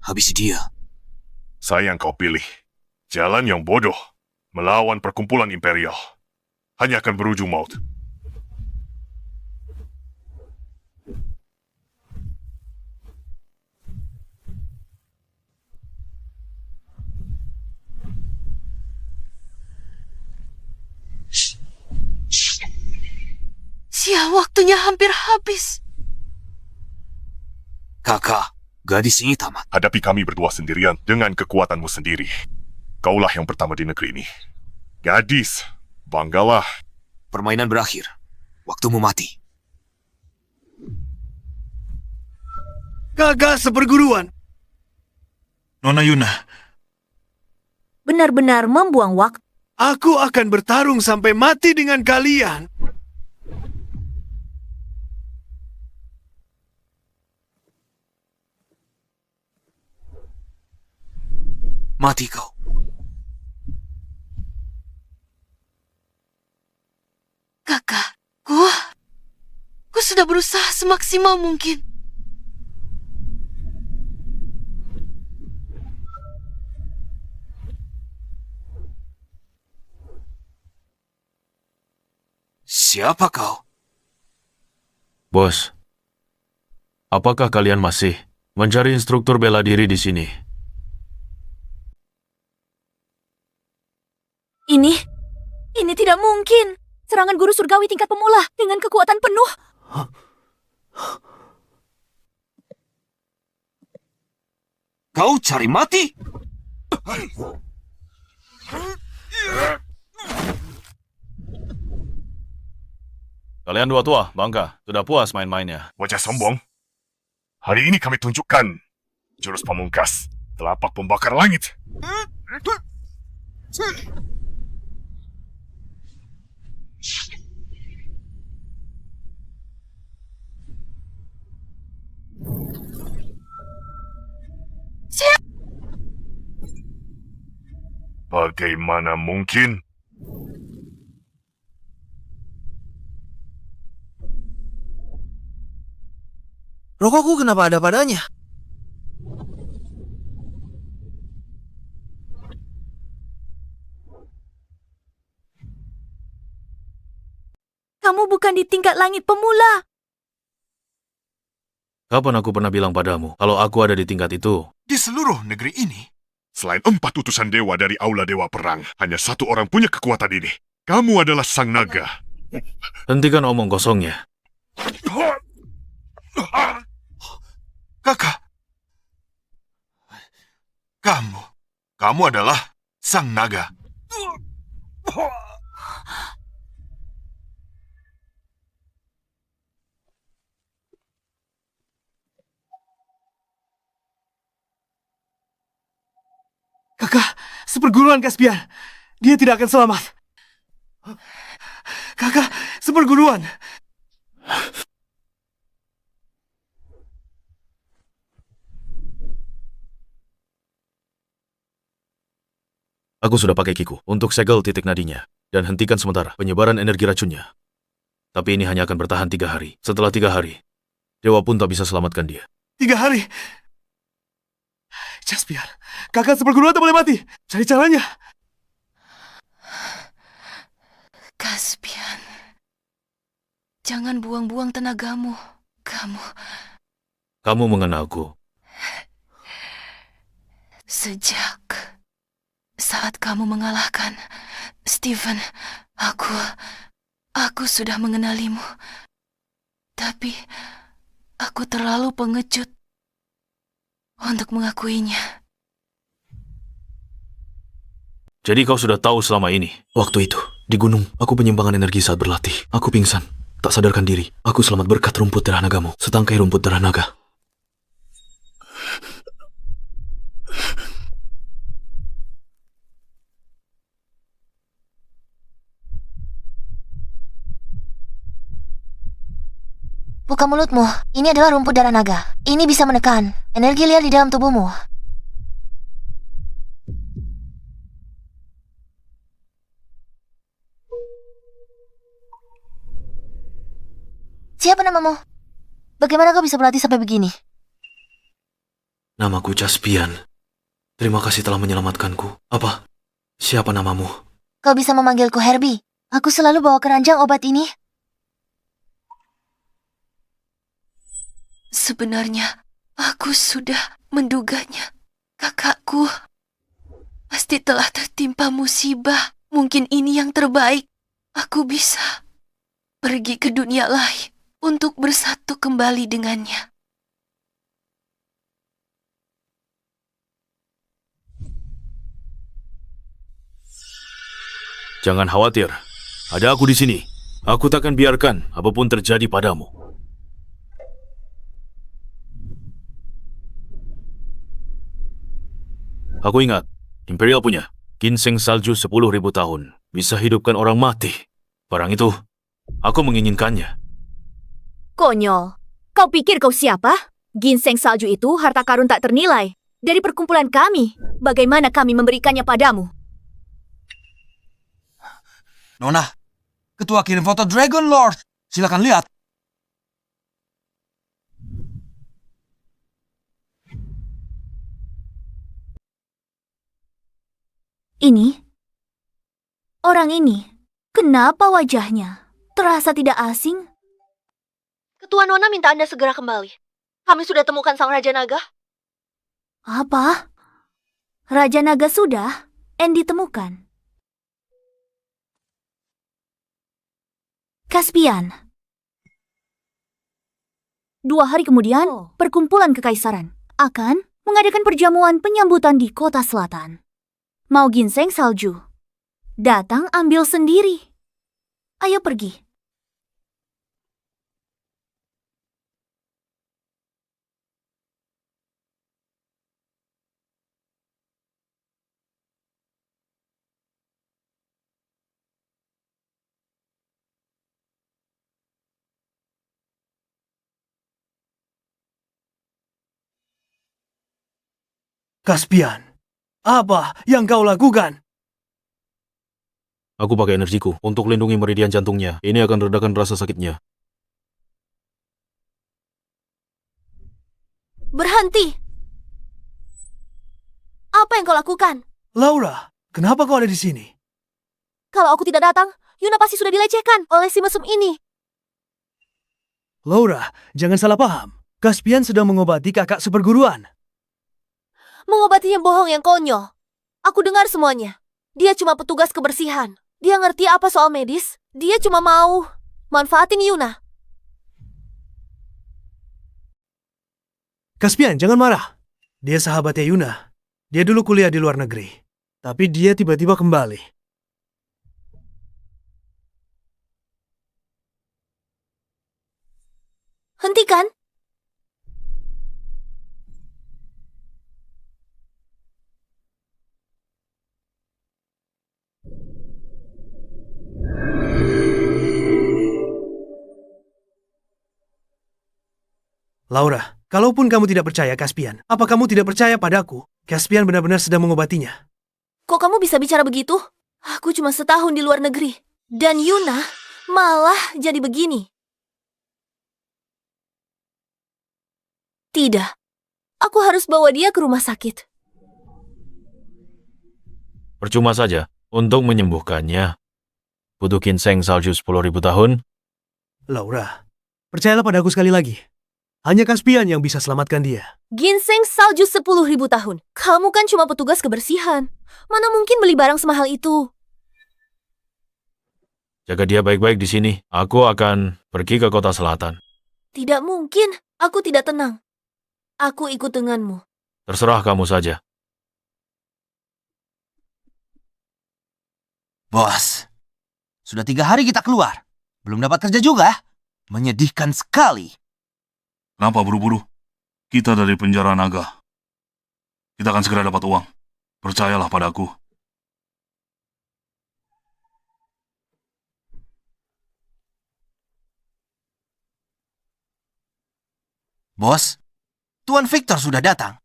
habisi dia. Sayang kau pilih jalan yang bodoh, melawan perkumpulan imperial. Hanya akan berujung maut. Sial, waktunya hampir habis. Kakak, gadis ini tamat. Hadapi kami berdua sendirian dengan kekuatanmu sendiri. Kaulah yang pertama di negeri ini. Gadis, banggalah. Permainan berakhir. Waktumu mati. Kakak seperguruan. Nona Yuna, Benar-benar membuang waktu. Aku akan bertarung sampai mati dengan kalian. Mati kau. Kakak, ku sudah berusaha semaksimal mungkin. Siapa kau? Bos, apakah kalian masih mencari instruktur bela diri di sini? Ini tidak mungkin. Serangan guru surgawi tingkat pemula dengan kekuatan penuh. Kau cari mati? Kalian dua tua, bangka, sudah puas main-mainnya. Wajah sombong. Hari ini kami tunjukkan jurus pamungkas, telapak pembakar langit. Bagaimana mungkin? Rokokku kenapa ada padanya? Kamu bukan di tingkat langit pemula. Kapan aku pernah bilang padamu kalau aku ada di tingkat itu? Di seluruh negeri ini, selain 4 utusan dewa dari Aula Dewa Perang, hanya satu orang punya kekuatan ini. Kamu adalah Sang Naga. Hentikan omong kosongnya. kakak. Kamu adalah Sang Naga. Kakak, seperguruan Caspian. Dia tidak akan selamat. Kakak, seperguruan. Aku sudah pakai kiku untuk segel titik nadinya dan hentikan sementara penyebaran energi racunnya. Tapi ini hanya akan bertahan 3 hari. Setelah 3 hari, Dewa pun tak bisa selamatkan dia. 3 hari. Caspian, kakak seperguruan tak boleh mati. Cari caranya. Caspian, jangan buang-buang tenagamu. Kamu mengenalku. Sejak saat kamu mengalahkan Stephen, aku sudah mengenalimu. Tapi aku terlalu pengecut untuk mengakuinya. Jadi kau sudah tahu selama ini? Waktu itu, di gunung, aku penyimpangan energi saat berlatih. Aku pingsan, tak sadarkan diri. Aku selamat berkat rumput darah nagamu, setangkai rumput darah naga. Buka mulutmu, ini adalah rumput darah naga. Ini bisa menekan energi liar di dalam tubuhmu. Siapa namamu? Bagaimana kau bisa berlatih sampai begini? Namaku Caspian. Terima kasih telah menyelamatkanku. Apa? Siapa namamu? Kau bisa memanggilku Herbie. Aku selalu bawa keranjang obat ini. Sebenarnya, aku sudah menduganya. Kakakku pasti telah tertimpa musibah. Mungkin ini yang terbaik. Aku bisa pergi ke dunia lain untuk bersatu kembali dengannya. Jangan khawatir. Ada aku di sini. Aku takkan biarkan apapun terjadi padamu. Aku ingat, Imperial punya ginseng salju 10.000 tahun. Bisa hidupkan orang mati. Barang itu, aku menginginkannya. Konyol. Kau pikir kau siapa? Ginseng salju itu harta karun tak ternilai. Dari perkumpulan kami, bagaimana kami memberikannya padamu? Nona, ketua kirim foto Dragon Lord. Silakan lihat. Ini? Orang ini? Kenapa wajahnya terasa tidak asing? Ketua Nona minta Anda segera kembali. Kami sudah temukan sang Raja Naga. Apa? Raja Naga sudah? Ditemukan. Caspian. 2 hari kemudian, perkumpulan kekaisaran akan mengadakan perjamuan penyambutan di kota selatan. Mau ginseng salju? Datang ambil sendiri. Ayo pergi. Caspian, apa yang kau lakukan? Aku pakai energiku untuk lindungi meridian jantungnya. Ini akan redakan rasa sakitnya. Berhenti! Apa yang kau lakukan? Laura, kenapa kau ada di sini? Kalau aku tidak datang, Yuna pasti sudah dilecehkan oleh si mesum ini. Laura, jangan salah paham. Caspian sedang mengobati kakak seperguruan. Mengobati yang bohong yang konyol. Aku dengar semuanya. Dia cuma petugas kebersihan. Dia ngerti apa soal medis. Dia cuma mau manfaatin Yuna. Caspian, jangan marah. Dia sahabatnya Yuna. Dia dulu kuliah di luar negeri. Tapi dia tiba-tiba kembali. Hentikan. Laura, kalaupun kamu tidak percaya Caspian, apa kamu tidak percaya padaku? Caspian benar-benar sedang mengobatinya. Kok kamu bisa bicara begitu? Aku cuma setahun di luar negeri. Dan Yuna Malah jadi begini. Tidak. Aku harus bawa dia ke rumah sakit. Percuma saja. Untuk menyembuhkannya, butuh ginseng salju 10.000 tahun. Laura, percayalah padaku sekali lagi. Hanya Caspian yang bisa selamatkan dia. Ginseng salju 10.000 tahun. Kamu kan cuma petugas kebersihan. Mana mungkin beli barang semahal itu? Jaga dia baik-baik di sini. Aku akan pergi ke kota selatan. Tidak mungkin. Aku tidak tenang. Aku ikut denganmu. Terserah kamu saja. Bos, sudah 3 hari kita keluar. Belum dapat kerja juga. Menyedihkan sekali. Kenapa buru-buru? Kita dari penjara naga. Kita akan segera dapat uang. Percayalah padaku. Bos, Tuan Victor sudah datang.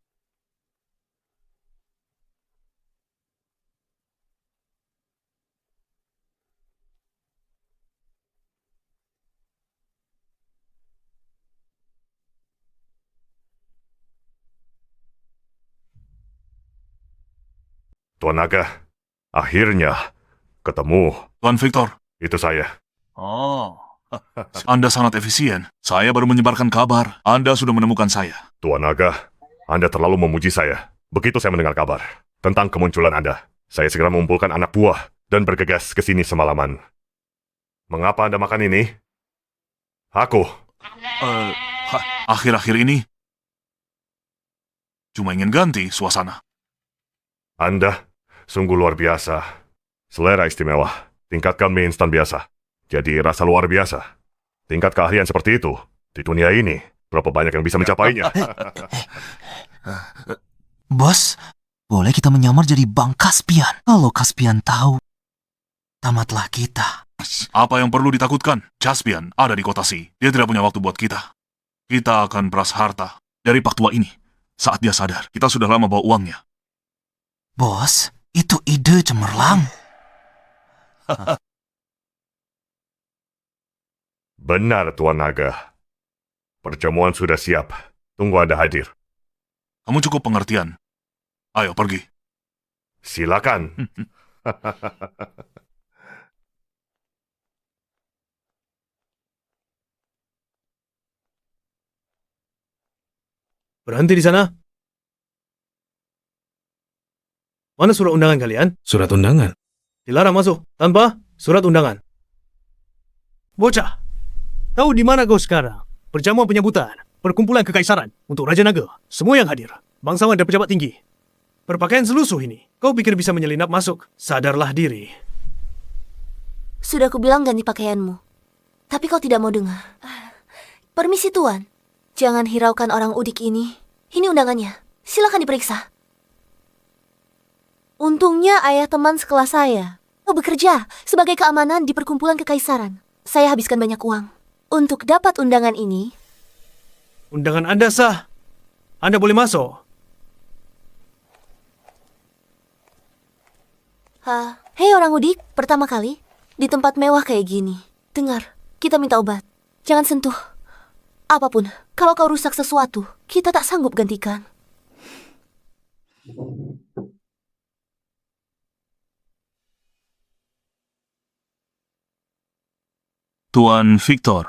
Tuan Naga, akhirnya ketemu. Tuan Victor, Itu saya. oh, Anda sangat efisien. Saya baru menyebarkan kabar. Anda sudah menemukan saya. Tuan Naga, Anda terlalu memuji saya. Begitu saya mendengar kabar tentang kemunculan Anda, saya segera mengumpulkan anak buah dan bergegas ke sini semalaman. Mengapa Anda makan ini? Aku. Akhir-akhir ini, cuma ingin ganti suasana. Anda sungguh luar biasa. Selera istimewa. Tingkatkan mie instan biasa. Jadi rasa luar biasa. Tingkat keahlian seperti itu, di dunia ini, berapa banyak yang bisa mencapainya? Bos, boleh kita menyamar jadi Bang Caspian. Kalau Caspian tahu, tamatlah kita. Apa yang perlu ditakutkan? Caspian ada di kota Si. Dia tidak punya waktu buat kita. Kita akan peras harta dari Pak Tua ini. Saat dia sadar, kita sudah lama bawa uangnya. Bos, itu ide cemerlang. Benar, Tuan Naga. Perjamuan sudah siap. Tunggu Anda hadir. Kamu cukup pengertian. Ayo pergi. Silakan. Berhenti di sana. Mana surat undangan kalian? Surat undangan? Dilarang masuk tanpa surat undangan. Bocah, tahu di mana kau sekarang? Perjamuan penyambutan, perkumpulan kekaisaran untuk Raja Naga. Semua yang hadir, bangsawan dan pejabat tinggi. Berpakaian selusuh ini, kau pikir bisa menyelinap masuk? Sadarlah diri. Sudah kubilang ganti pakaianmu. Tapi kau tidak mau dengar. Permisi Tuan. Jangan hiraukan orang udik ini. Ini undangannya. Silakan diperiksa. Untungnya ayah teman sekelas saya. Kau bekerja sebagai keamanan di perkumpulan kekaisaran. Saya habiskan banyak uang. Untuk dapat undangan ini... Undangan Anda sah. Anda boleh masuk. Hei orang udik, pertama kali di tempat mewah kayak gini. Dengar, kita minta obat. Jangan sentuh. Apapun, kalau kau rusak sesuatu, kita tak sanggup gantikan. Tuan Victor,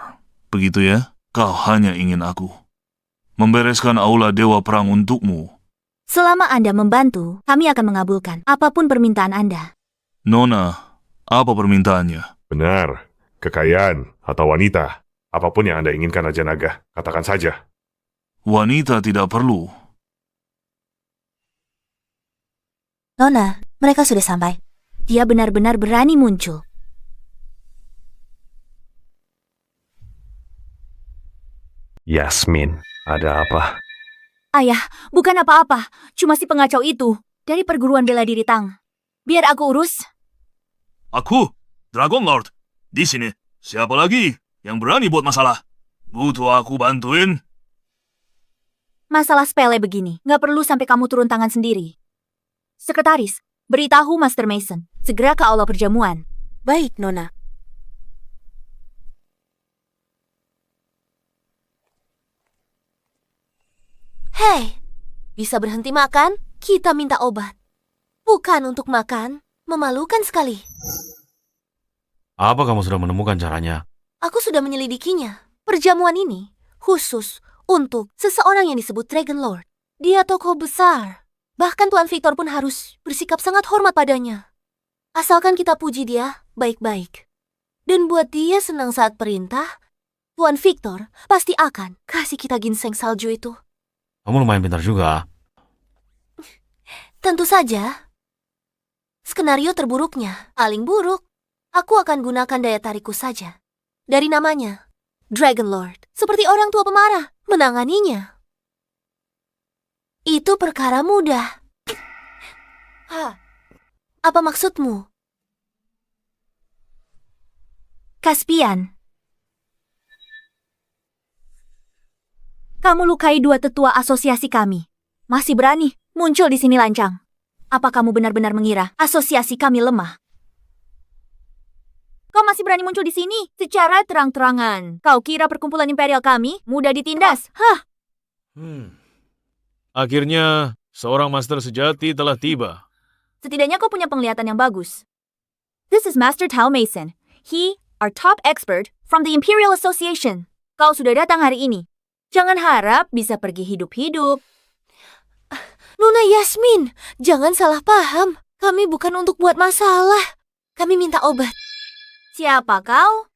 begitu ya? Kau hanya ingin aku membereskan aula Dewa Perang untukmu. Selama Anda membantu, kami akan mengabulkan apapun permintaan Anda. Nona, apa permintaannya? Benar. Kekayaan atau wanita. Apapun yang Anda inginkan, Raja Naga. Katakan saja. Wanita tidak perlu. Nona, mereka sudah sampai. Dia benar-benar berani muncul. Yasmin, ada apa? Ayah, bukan apa-apa. Cuma si pengacau itu dari perguruan bela diri Tang. Biar aku urus. Aku, Dragon Lord. Di sini, siapa lagi yang berani buat masalah? Butuh aku bantuin? Masalah sepele begini, nggak perlu sampai kamu turun tangan sendiri. Sekretaris, beritahu Master Mason, segera ke aula perjamuan. Baik, Nona. Hei, bisa berhenti makan? Kita minta obat. Bukan untuk makan, memalukan sekali. Apa kamu sudah menemukan caranya? Aku sudah menyelidikinya. Perjamuan ini khusus untuk seseorang yang disebut Dragon Lord. Dia tokoh besar. Bahkan Tuan Victor pun harus bersikap sangat hormat padanya. Asalkan kita puji dia baik-baik. Dan buat dia senang saat perintah, Tuan Victor pasti akan kasih kita ginseng salju itu. Kamu lumayan pintar juga. Tentu saja. Skenario terburuknya, paling buruk. Aku akan gunakan daya tarikku saja. Dari namanya, Dragon Lord. Seperti orang tua pemarah, menanganinya. Itu perkara mudah. Apa maksudmu? Caspian. Kamu lukai dua tetua asosiasi kami. Masih berani muncul di sini lancang. Apa kamu benar-benar mengira asosiasi kami lemah? Kau masih berani muncul di sini secara terang-terangan. Kau kira perkumpulan imperial kami mudah ditindas? Hah? Akhirnya, seorang master sejati telah tiba. Setidaknya kau punya penglihatan yang bagus. This is Master Tao Mason. He, our top expert from the Imperial Association. Kau sudah datang hari ini. Jangan harap bisa pergi hidup-hidup. Nona Yasmin, jangan salah paham. Kami bukan untuk buat masalah. Kami minta obat. Siapa kau?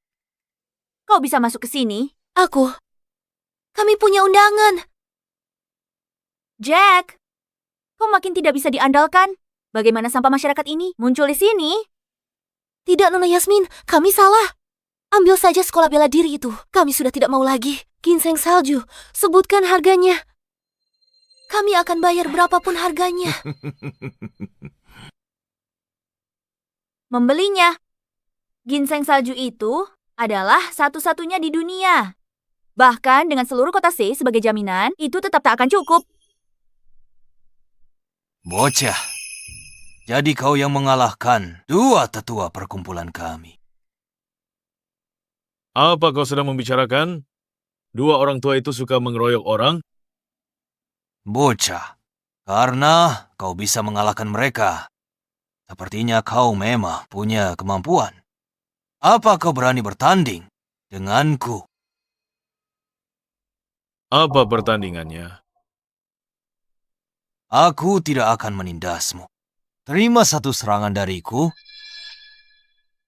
Kau bisa masuk ke sini? Kami punya undangan. Jack, kau makin tidak bisa diandalkan. Bagaimana sampah masyarakat ini muncul di sini? Tidak, Nona Yasmin, kami salah. Ambil saja sekolah bela diri itu. Kami sudah tidak mau lagi. Ginseng salju, sebutkan harganya. Kami akan bayar berapapun harganya. Membelinya. Ginseng salju itu adalah satu-satunya di dunia. Bahkan dengan seluruh kota C sebagai jaminan, itu tetap tak akan cukup. Bocah, jadi kau yang mengalahkan dua tetua perkumpulan kami. Apa kau sedang membicarakan? Dua orang tua itu suka mengeroyok orang? Bocah, karena kau bisa mengalahkan mereka. Sepertinya kau memang punya kemampuan. Apa kau berani bertanding denganku? Apa pertandingannya? Aku tidak akan menindasmu. Terima satu serangan dariku.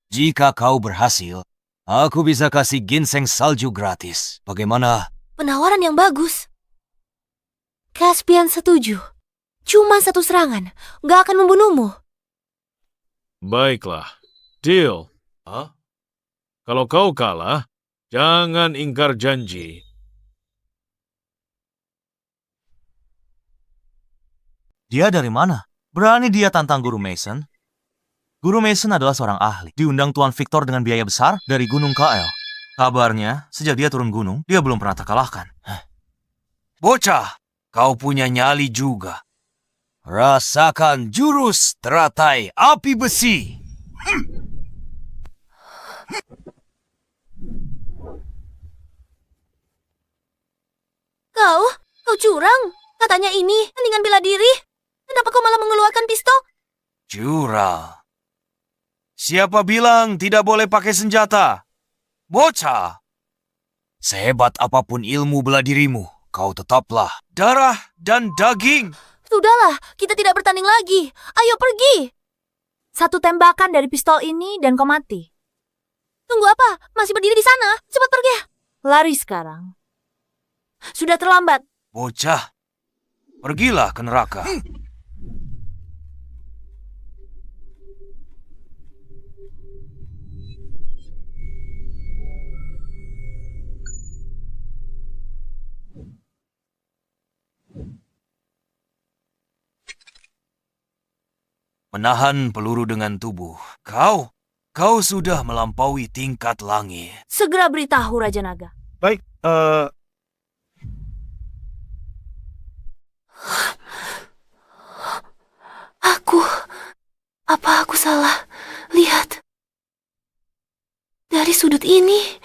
Jika kau berhasil, aku bisa kasih ginseng salju gratis. Bagaimana? Penawaran yang bagus. Caspian setuju. Cuma satu serangan, gak akan membunuhmu. Baiklah, deal. Kalau kau kalah, jangan ingkar janji. Dia dari mana? Berani dia tantang Guru Mason? Guru Mason adalah seorang ahli. Diundang Tuan Victor dengan biaya besar dari Gunung KL. Kabarnya, sejak dia turun gunung, dia belum pernah terkalahkan. Bocah, kau punya nyali juga. Rasakan jurus teratai api besi. Kau curang. Katanya ini tandingan bela diri. Kenapa kau malah mengeluarkan pistol? Curang. Siapa bilang tidak boleh pakai senjata? Bocah. Sehebat apapun ilmu bela dirimu, kau tetaplah darah dan daging. Sudahlah, kita tidak bertanding lagi. Ayo pergi. Satu tembakan dari pistol ini dan kau mati. Tunggu apa? Masih berdiri di sana. Cepat pergi. Lari sekarang. Sudah terlambat. Bocah, pergilah ke neraka. Menahan peluru dengan tubuh. Kau sudah melampaui tingkat langit. Segera beritahu Raja Naga. Baik, Apa aku salah? Lihat. Dari sudut ini,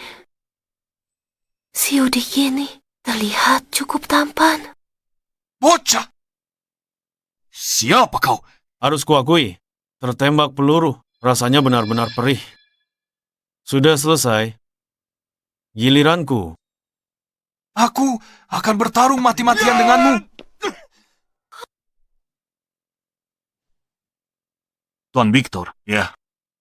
si Udik ini terlihat cukup tampan. Bocah! Siapa kau? Harus kuakui, tertembak peluru rasanya benar-benar perih. Sudah selesai. Giliranku. Aku akan bertarung mati-matian denganmu. Tuan Victor, ya,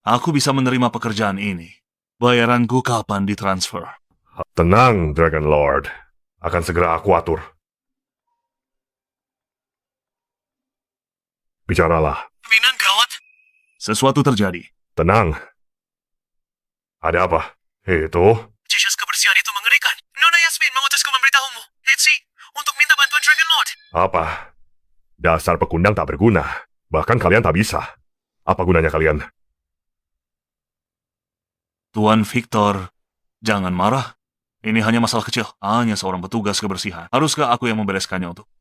aku bisa menerima pekerjaan ini. Bayaranku kapan ditransfer? Tenang, Dragon Lord. Akan segera aku atur. Bicaralah. Minang gawat. Sesuatu terjadi. Tenang. Ada apa? Itu? Jejak kebersihan itu mengerikan. Nona Yasmin mengutusku memberitahumu. Hetsi, untuk minta bantuan Dragon Lord. Apa? Dasar pekundang tak berguna. Bahkan kalian tak bisa. Apa gunanya kalian? Tuan Victor, jangan marah. Ini hanya masalah kecil. Hanya seorang petugas kebersihan. Haruskah aku yang membereskannya untuk?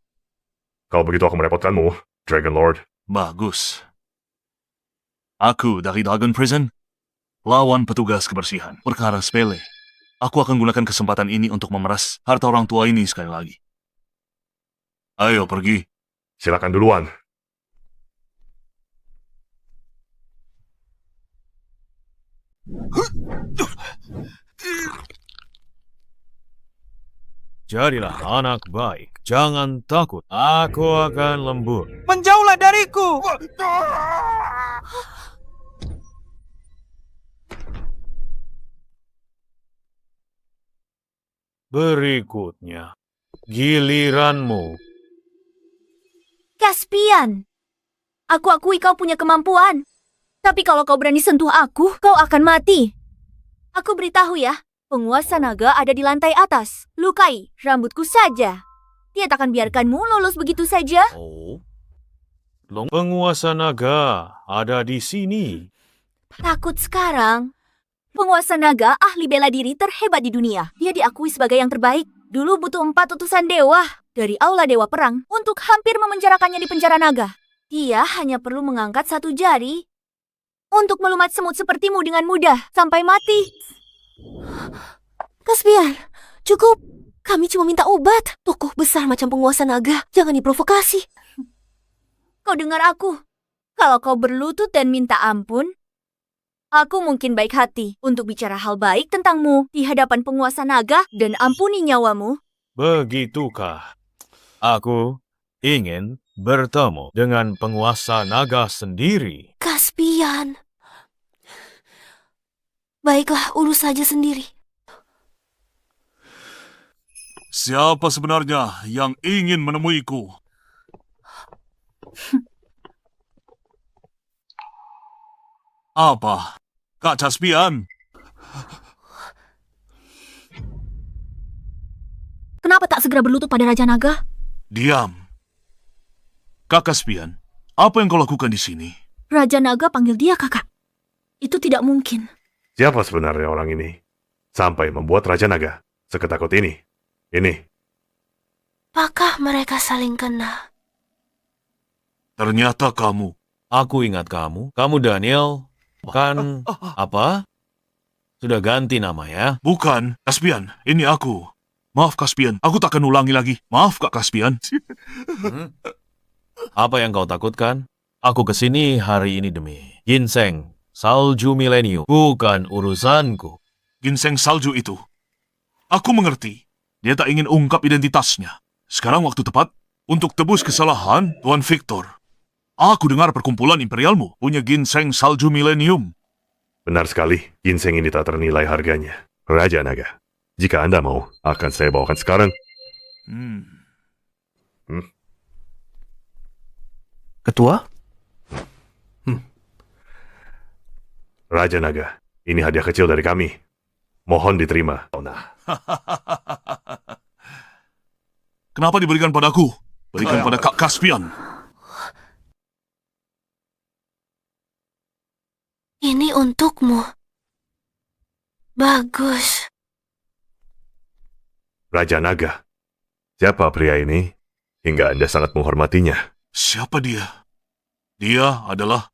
Kalau begitu aku merepotkanmu, Dragon Lord. Bagus. Aku dari Dragon Prison. Lawan petugas kebersihan. Perkara sepele. Aku akan gunakan kesempatan ini untuk memeras harta orang tua ini sekali lagi. Ayo pergi. Silakan duluan. Jadilah anak baik. Jangan takut. Aku akan lembut. Menjauhlah dariku! Berikutnya, giliranmu. Caspian, aku akui kau punya kemampuan. Tapi kalau kau berani sentuh aku, kau akan mati. Aku beritahu ya, penguasa naga ada di lantai atas. Lukai rambutku saja. Dia tak akan biarkanmu lolos begitu saja. Oh, penguasa naga ada di sini. Takut sekarang. Penguasa naga ahli bela diri terhebat di dunia. Dia diakui sebagai yang terbaik. Dulu butuh 4 utusan dewa dari Aula Dewa Perang untuk hampir memenjarakannya di penjara naga. Dia hanya perlu mengangkat 1 jari untuk melumat semut sepertimu dengan mudah sampai mati. Caspian, cukup. Kami cuma minta obat. Tokoh besar macam penguasa naga, jangan diprovokasi. Kau dengar aku. Kalau kau berlutut dan minta ampun, aku mungkin baik hati untuk bicara hal baik tentangmu di hadapan penguasa naga dan ampuni nyawamu. Begitukah? Aku ingin bertemu dengan penguasa naga sendiri. Caspian. Baiklah, urus saja sendiri. Siapa sebenarnya yang ingin menemuiku? Apa? Kak Caspian? Kenapa tak segera berlutut pada Raja Naga? Diam. Kak Caspian, apa yang kau lakukan di sini? Raja Naga panggil dia kakak. Itu tidak mungkin. Siapa sebenarnya orang ini? Sampai membuat Raja Naga seketakut ini. Ini. Apakah mereka saling kenal? Ternyata kamu. Aku ingat kamu. Kamu Daniel. Kan apa? Sudah ganti nama ya? Bukan, Caspian. Ini aku. Maaf, Caspian. Aku tak akan ulangi lagi. Maaf, Kak Caspian. Apa yang kau takutkan? Aku kesini hari ini demi ginseng, salju milenium. Bukan urusanku. Ginseng salju itu. Aku mengerti. Dia tak ingin ungkap identitasnya. Sekarang waktu tepat untuk tebus kesalahan Tuan Victor. Aku dengar perkumpulan imperialmu punya ginseng salju milenium. Benar sekali, ginseng ini tak ternilai harganya. Raja Naga, jika Anda mau, akan saya bawakan sekarang. Ketua? Raja Naga, ini hadiah kecil dari kami. Mohon diterima. Nah, Kenapa diberikan padaku? Berikan pada Kak Caspian. Ini untukmu. Bagus. Raja Naga, siapa pria ini? Hingga Anda sangat menghormatinya. Siapa dia? Dia adalah...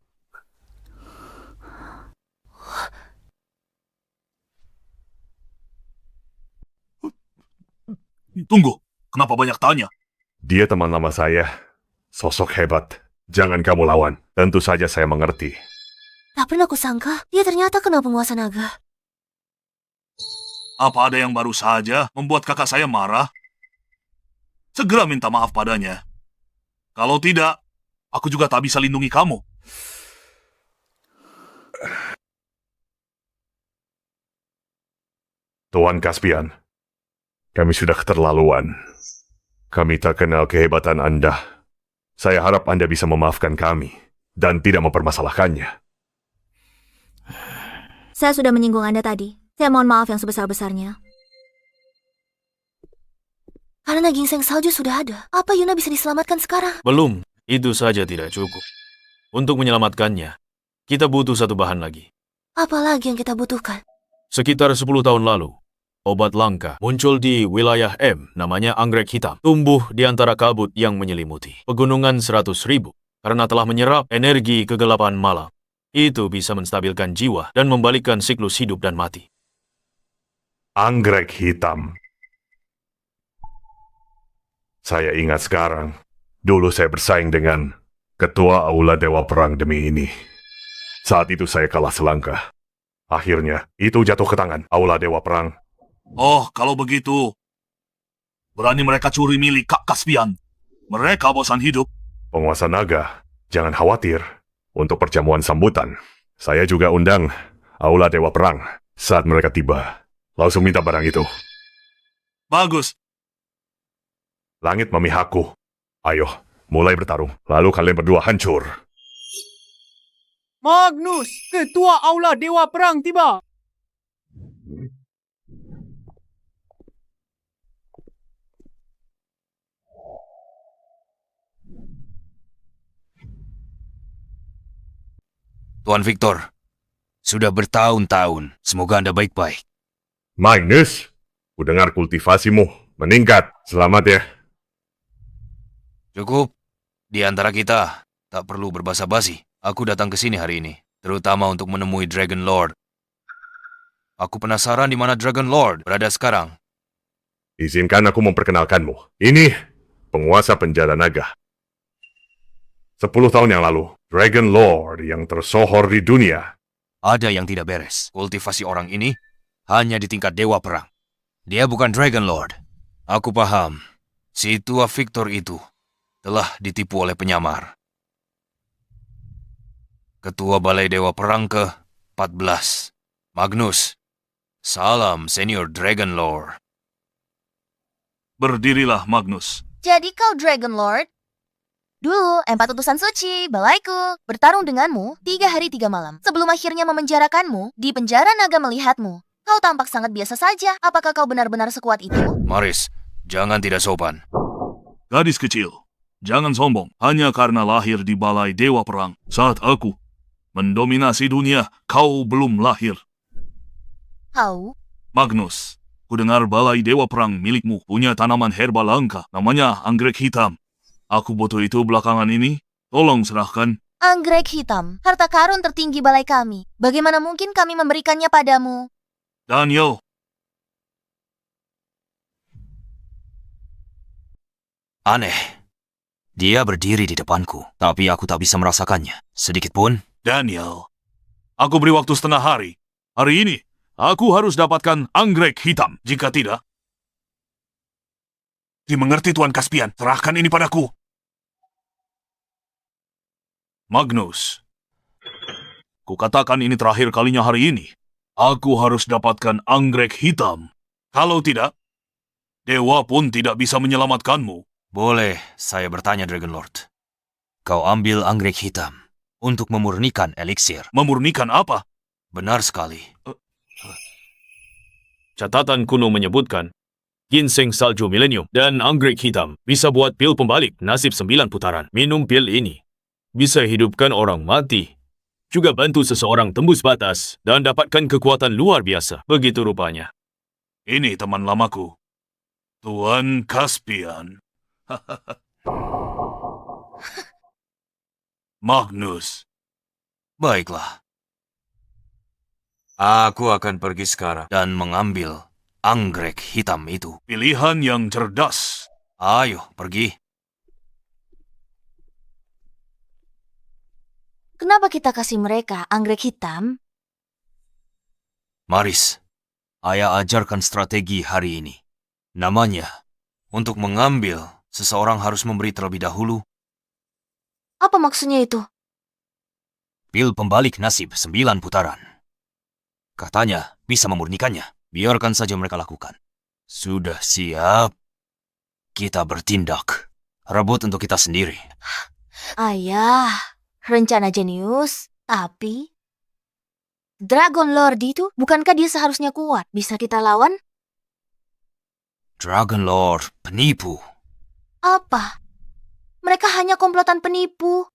Tunggu, kenapa banyak tanya? Dia teman lama saya. Sosok hebat. Jangan kamu lawan. Tentu saja saya mengerti. Tak pernah kusangka, dia ternyata kenal penguasa naga. Apa ada yang baru saja membuat kakak saya marah? Segera minta maaf padanya. Kalau tidak, aku juga tak bisa lindungi kamu. Tuan Caspian, kami sudah keterlaluan. Kami tak kenal kehebatan Anda. Saya harap Anda bisa memaafkan kami dan tidak mempermasalahkannya. Saya sudah menyinggung Anda tadi. Saya mohon maaf yang sebesar-besarnya. Karena ginseng salju sudah ada, apa Yuna bisa diselamatkan sekarang? Belum, itu saja tidak cukup. Untuk menyelamatkannya, kita butuh satu bahan lagi. Apa lagi yang kita butuhkan? Sekitar 10 tahun lalu, obat langka muncul di wilayah M, namanya anggrek hitam. Tumbuh di antara kabut yang menyelimuti pegunungan 100.000 karena telah menyerap energi kegelapan malam. Itu bisa menstabilkan jiwa dan membalikkan siklus hidup dan mati. Anggrek hitam. Saya ingat sekarang, dulu saya bersaing dengan Ketua Aula Dewa Perang demi ini. Saat itu saya kalah selangkah. Akhirnya, itu jatuh ke tangan Aula Dewa Perang. Oh, kalau begitu, berani mereka curi milik Kak Caspian. Mereka bosan hidup. Penguasa naga, jangan khawatir. Untuk perjamuan sambutan, saya juga undang Aula Dewa Perang. Saat mereka tiba, langsung minta barang itu. Bagus. Langit memihakku. Ayo, mulai bertarung. Lalu kalian berdua hancur. Magnus, Ketua Aula Dewa Perang tiba. Tuan Victor, sudah bertahun-tahun. Semoga Anda baik-baik. Magnus, ku dengar kultivasimu meningkat. Selamat ya. Cukup. Di antara kita, tak perlu berbasa-basi. Aku datang ke sini hari ini, terutama untuk menemui Dragon Lord. Aku penasaran di mana Dragon Lord berada sekarang. Izinkan aku memperkenalkanmu. Ini penguasa penjara naga. 10 tahun yang lalu, Dragon Lord yang tersohor di dunia. Ada yang tidak beres. Kultivasi orang ini hanya di tingkat dewa perang. Dia bukan Dragon Lord. Aku paham. Si tua Victor itu telah ditipu oleh penyamar. Ketua Balai Dewa Perang ke-14. Magnus. Salam, Senior Dragon Lord. Berdirilah, Magnus. Jadi kau Dragon Lord? Dulu, empat utusan suci, balaiku, bertarung denganmu 3 hari 3 malam. Sebelum akhirnya memenjarakanmu, di penjara naga melihatmu. Kau tampak sangat biasa saja. Apakah kau benar-benar sekuat itu? Maris, jangan tidak sopan. Gadis kecil, jangan sombong. Hanya karena lahir di Balai Dewa Perang, saat aku mendominasi dunia, kau belum lahir. Kau? Magnus, ku dengar Balai Dewa Perang milikmu punya tanaman herba langka, namanya anggrek hitam. Aku butuh itu belakangan ini. Tolong serahkan. Anggrek hitam, harta karun tertinggi balai kami. Bagaimana mungkin kami memberikannya padamu? Daniel. Aneh. Dia berdiri di depanku, tapi aku tak bisa merasakannya. Sedikit pun. Daniel, aku beri waktu setengah hari. Hari ini, aku harus dapatkan anggrek hitam. Jika tidak, dimengerti Tuan Caspian, serahkan ini padaku. Magnus, kukatakan ini terakhir kalinya hari ini. Aku harus dapatkan anggrek hitam. Kalau tidak, dewa pun tidak bisa menyelamatkanmu. Boleh saya bertanya, Dragon Lord? Kau ambil anggrek hitam untuk memurnikan eliksir. Memurnikan apa? Benar sekali. Catatan kuno menyebutkan, ginseng salju milenium dan anggrek hitam bisa buat pil pembalik nasib 9 putaran. Minum pil ini bisa hidupkan orang mati, juga bantu seseorang tembus batas dan dapatkan kekuatan luar biasa. Begitu rupanya. Ini teman lamaku, Tuan Caspian. Magnus. Baiklah. Aku akan pergi sekarang dan mengambil anggrek hitam itu. Pilihan yang cerdas. Ayo, pergi. Kenapa kita kasih mereka anggrek hitam? Maris, ayah ajarkan strategi hari ini. Namanya, untuk mengambil, seseorang harus memberi terlebih dahulu Apa maksudnya itu? pil pembalik nasib 9 putaran. Katanya bisa memurnikannya. Biarkan saja mereka lakukan. Sudah siap? Kita bertindak. Rebut untuk kita sendiri. Ayah, rencana jenius, tapi... Dragon Lord itu, bukankah dia seharusnya kuat? Bisa kita lawan? Dragon Lord, penipu. Apa? Mereka hanya komplotan penipu.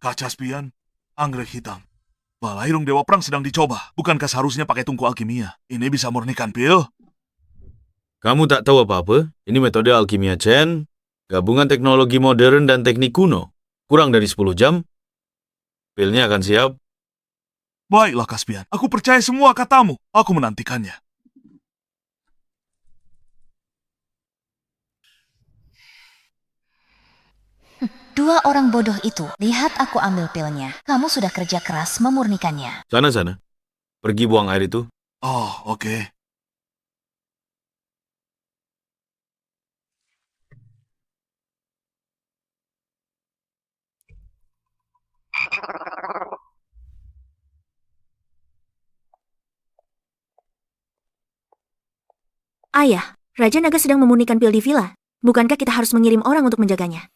Kak Caspian, anggrek hitam. Balairung Dewa Perang sedang dicoba. Bukankah seharusnya pakai tungku alkimia? Ini bisa murnikan pil? Kamu tak tahu apa-apa? Ini metode alkimia Chen, gabungan teknologi modern dan teknik kuno. Kurang dari 10 jam, pilnya akan siap. Baiklah, Caspian. Aku percaya semua katamu. Aku menantikannya. Dua orang bodoh itu, lihat aku ambil pilnya. Kamu sudah kerja keras memurnikannya. Sana. Pergi buang air itu. Oh, oke. Ayah, Raja Naga sedang memurnikan pil di villa. Bukankah kita harus mengirim orang untuk menjaganya?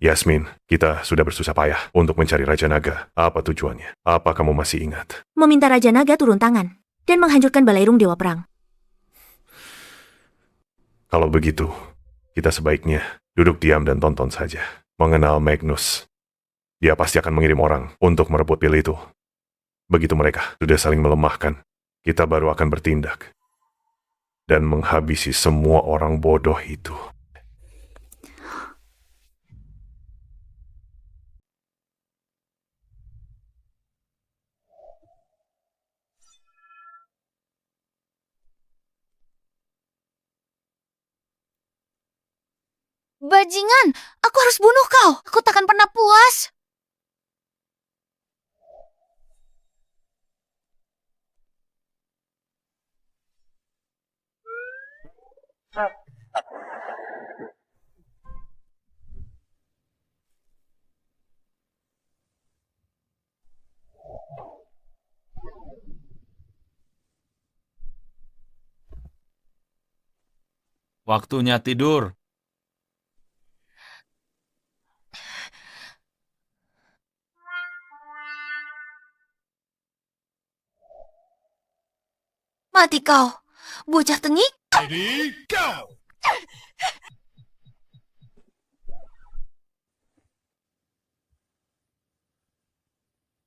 Yasmin, kita sudah bersusah payah untuk mencari Raja Naga. Apa tujuannya? Apa kamu masih ingat? Meminta Raja Naga turun tangan dan menghancurkan Balairung Dewa Perang. Kalau begitu, kita sebaiknya duduk diam dan tonton saja. Mengenal Magnus, dia pasti akan mengirim orang untuk merebut pil itu. Begitu mereka sudah saling melemahkan, kita baru akan bertindak dan menghabisi semua orang bodoh itu. Bajingan, aku harus bunuh kau. Aku takkan pernah puas. Waktunya tidur. Mati kau, bocah tengik.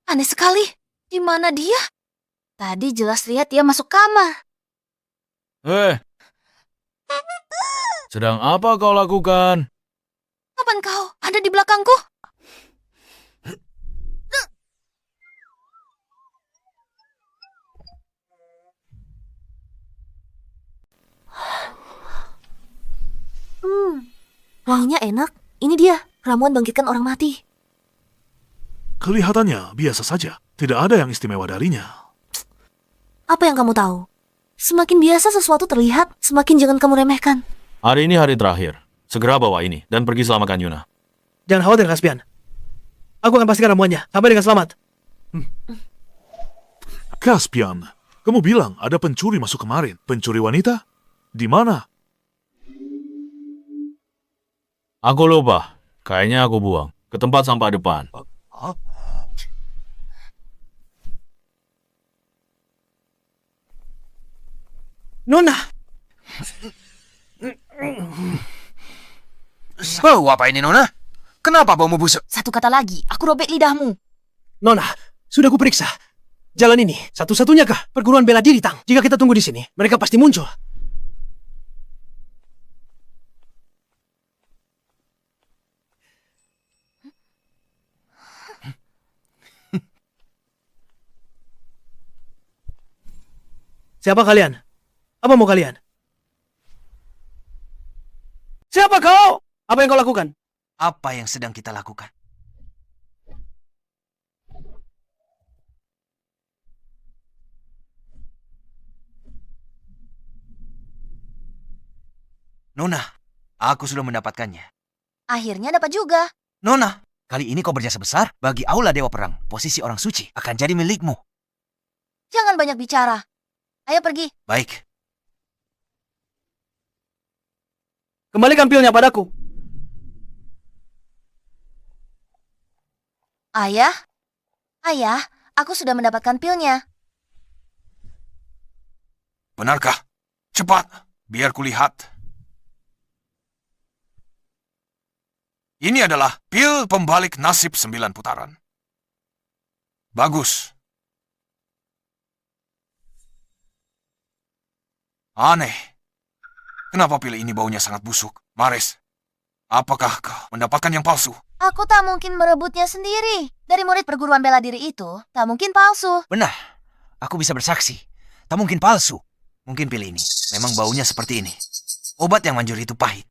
Aneh sekali. Di mana dia? Tadi jelas lihat dia masuk kamar. Sedang apa kau lakukan? Kapan kau ada di belakangku? Wanginya enak. Ini dia, ramuan bangkitkan orang mati. Kelihatannya biasa saja. Tidak ada yang istimewa darinya. Apa yang kamu tahu? Semakin biasa sesuatu terlihat, semakin jangan kamu remehkan. Hari ini hari terakhir. Segera bawa ini dan pergi selamatkan Yuna. Jangan khawatir, Caspian. Aku akan pastikan ramuannya. Sampai dengan selamat. Caspian, kamu bilang ada pencuri masuk kemarin. Pencuri wanita? Di mana? Aku lupa. Kayaknya aku buang ke tempat sampah depan. Nona! Bau apa ini, Nona? Kenapa baumu busuk? Satu kata lagi, aku robek lidahmu. Nona, sudah kuperiksa. Jalan ini satu-satunya kah perguruan bela diri, Tang? Jika kita tunggu di sini, mereka pasti muncul. Siapa kalian? Apa mau kalian? Siapa kau? Apa yang kau lakukan? Apa yang sedang kita lakukan? Nona, aku sudah mendapatkannya. Akhirnya dapat juga. Nona, kali ini kau berjasa besar bagi Aula Dewa Perang. Posisi orang suci akan jadi milikmu. Jangan banyak bicara. Ayo pergi. Baik. Kembalikan pilnya padaku. Ayah? Ayah, aku sudah mendapatkan pilnya. Benarkah? Cepat, biar kulihat. Ini adalah pil pembalik nasib 9 putaran. Bagus. Aneh. Kenapa pil ini baunya sangat busuk? Maris, apakah kau mendapatkan yang palsu? Aku tak mungkin merebutnya sendiri. Dari murid perguruan bela diri itu, tak mungkin palsu. Benar, aku bisa bersaksi. Tak mungkin palsu. Mungkin pil ini memang baunya seperti ini. Obat yang manjur itu pahit.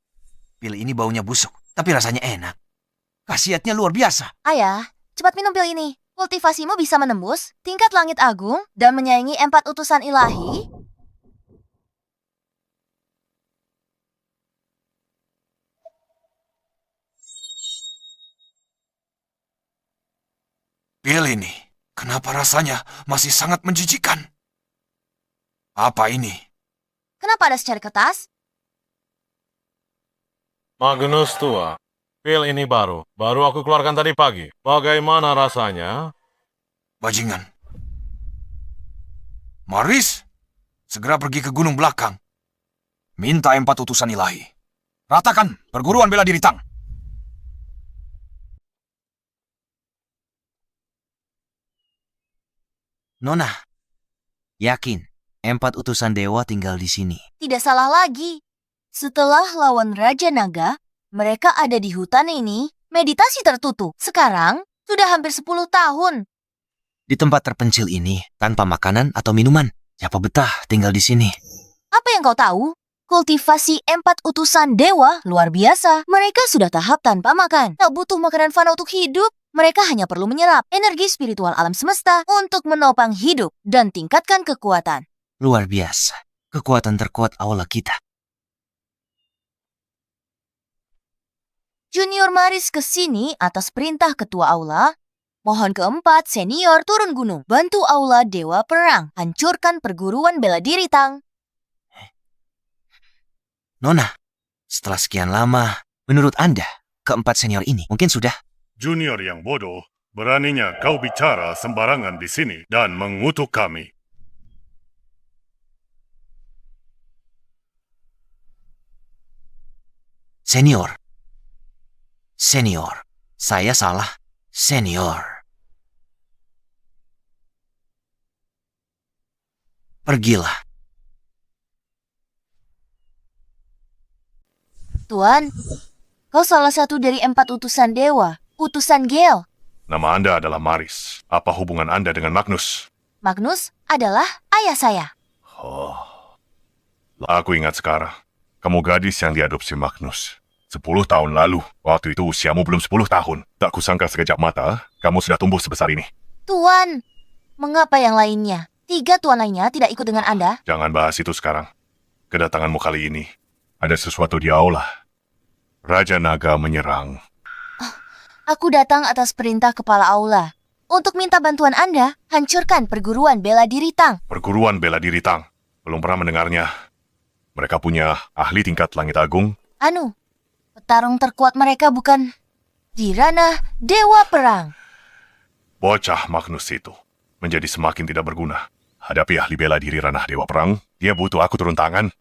Pil ini baunya busuk, tapi rasanya enak. Khasiatnya luar biasa. Ayah, cepat minum pil ini. Kultivasimu bisa menembus tingkat langit agung dan menyaingi 4 utusan ilahi. Pil ini, kenapa rasanya masih sangat menjijikan? Apa ini? Kenapa ada secari kertas? Magnus tua, pil ini baru aku keluarkan tadi pagi. Bagaimana rasanya? Bajingan. Maris, segera pergi ke gunung belakang. Minta 4 utusan ilahi. Ratakan perguruan bela diri Tang. Nona, yakin 4 utusan dewa tinggal di sini. Tidak salah lagi. Setelah lawan Raja Naga, mereka ada di hutan ini, meditasi tertutup. Sekarang, sudah hampir 10 tahun. Di tempat terpencil ini, tanpa makanan atau minuman. Siapa betah tinggal di sini? Apa yang kau tahu? Kultivasi 4 utusan dewa luar biasa. Mereka sudah tahap tanpa makan. Tak butuh makanan fana untuk hidup. Mereka hanya perlu menyerap energi spiritual alam semesta untuk menopang hidup dan tingkatkan kekuatan. Luar biasa. Kekuatan terkuat aula kita. Junior Maris ke sini atas perintah ketua aula. Mohon keempat senior turun gunung. Bantu aula Dewa Perang. Hancurkan perguruan bela diri Tang. Nona, setelah sekian lama, menurut Anda, keempat senior ini mungkin sudah? Junior yang bodoh, beraninya kau bicara sembarangan di sini dan mengutuk kami. Senior. Senior. Saya salah. Senior. Pergilah. Tuan, kau salah satu dari 4 utusan dewa. Utusan Gale. Nama Anda adalah Maris. Apa hubungan Anda dengan Magnus? Magnus adalah ayah saya. Oh. Aku ingat sekarang. Kamu gadis yang diadopsi Magnus. 10 tahun lalu. Waktu itu usiamu belum 10 tahun. Tak kusangka sekejap mata, kamu sudah tumbuh sebesar ini. Tuan, mengapa yang lainnya? 3 tuan lainnya tidak ikut dengan Anda? Jangan bahas itu sekarang. Kedatanganmu kali ini, ada sesuatu di aula. Raja Naga menyerang. Aku datang atas perintah kepala aula. Untuk minta bantuan Anda, hancurkan perguruan bela diri Tang. Perguruan bela diri Tang. Belum pernah mendengarnya. Mereka punya ahli tingkat langit agung. Petarung terkuat mereka bukan di ranah Dewa Perang. Bocah Magnus itu menjadi semakin tidak berguna. Hadapi ahli bela diri ranah Dewa Perang, dia butuh aku turun tangan.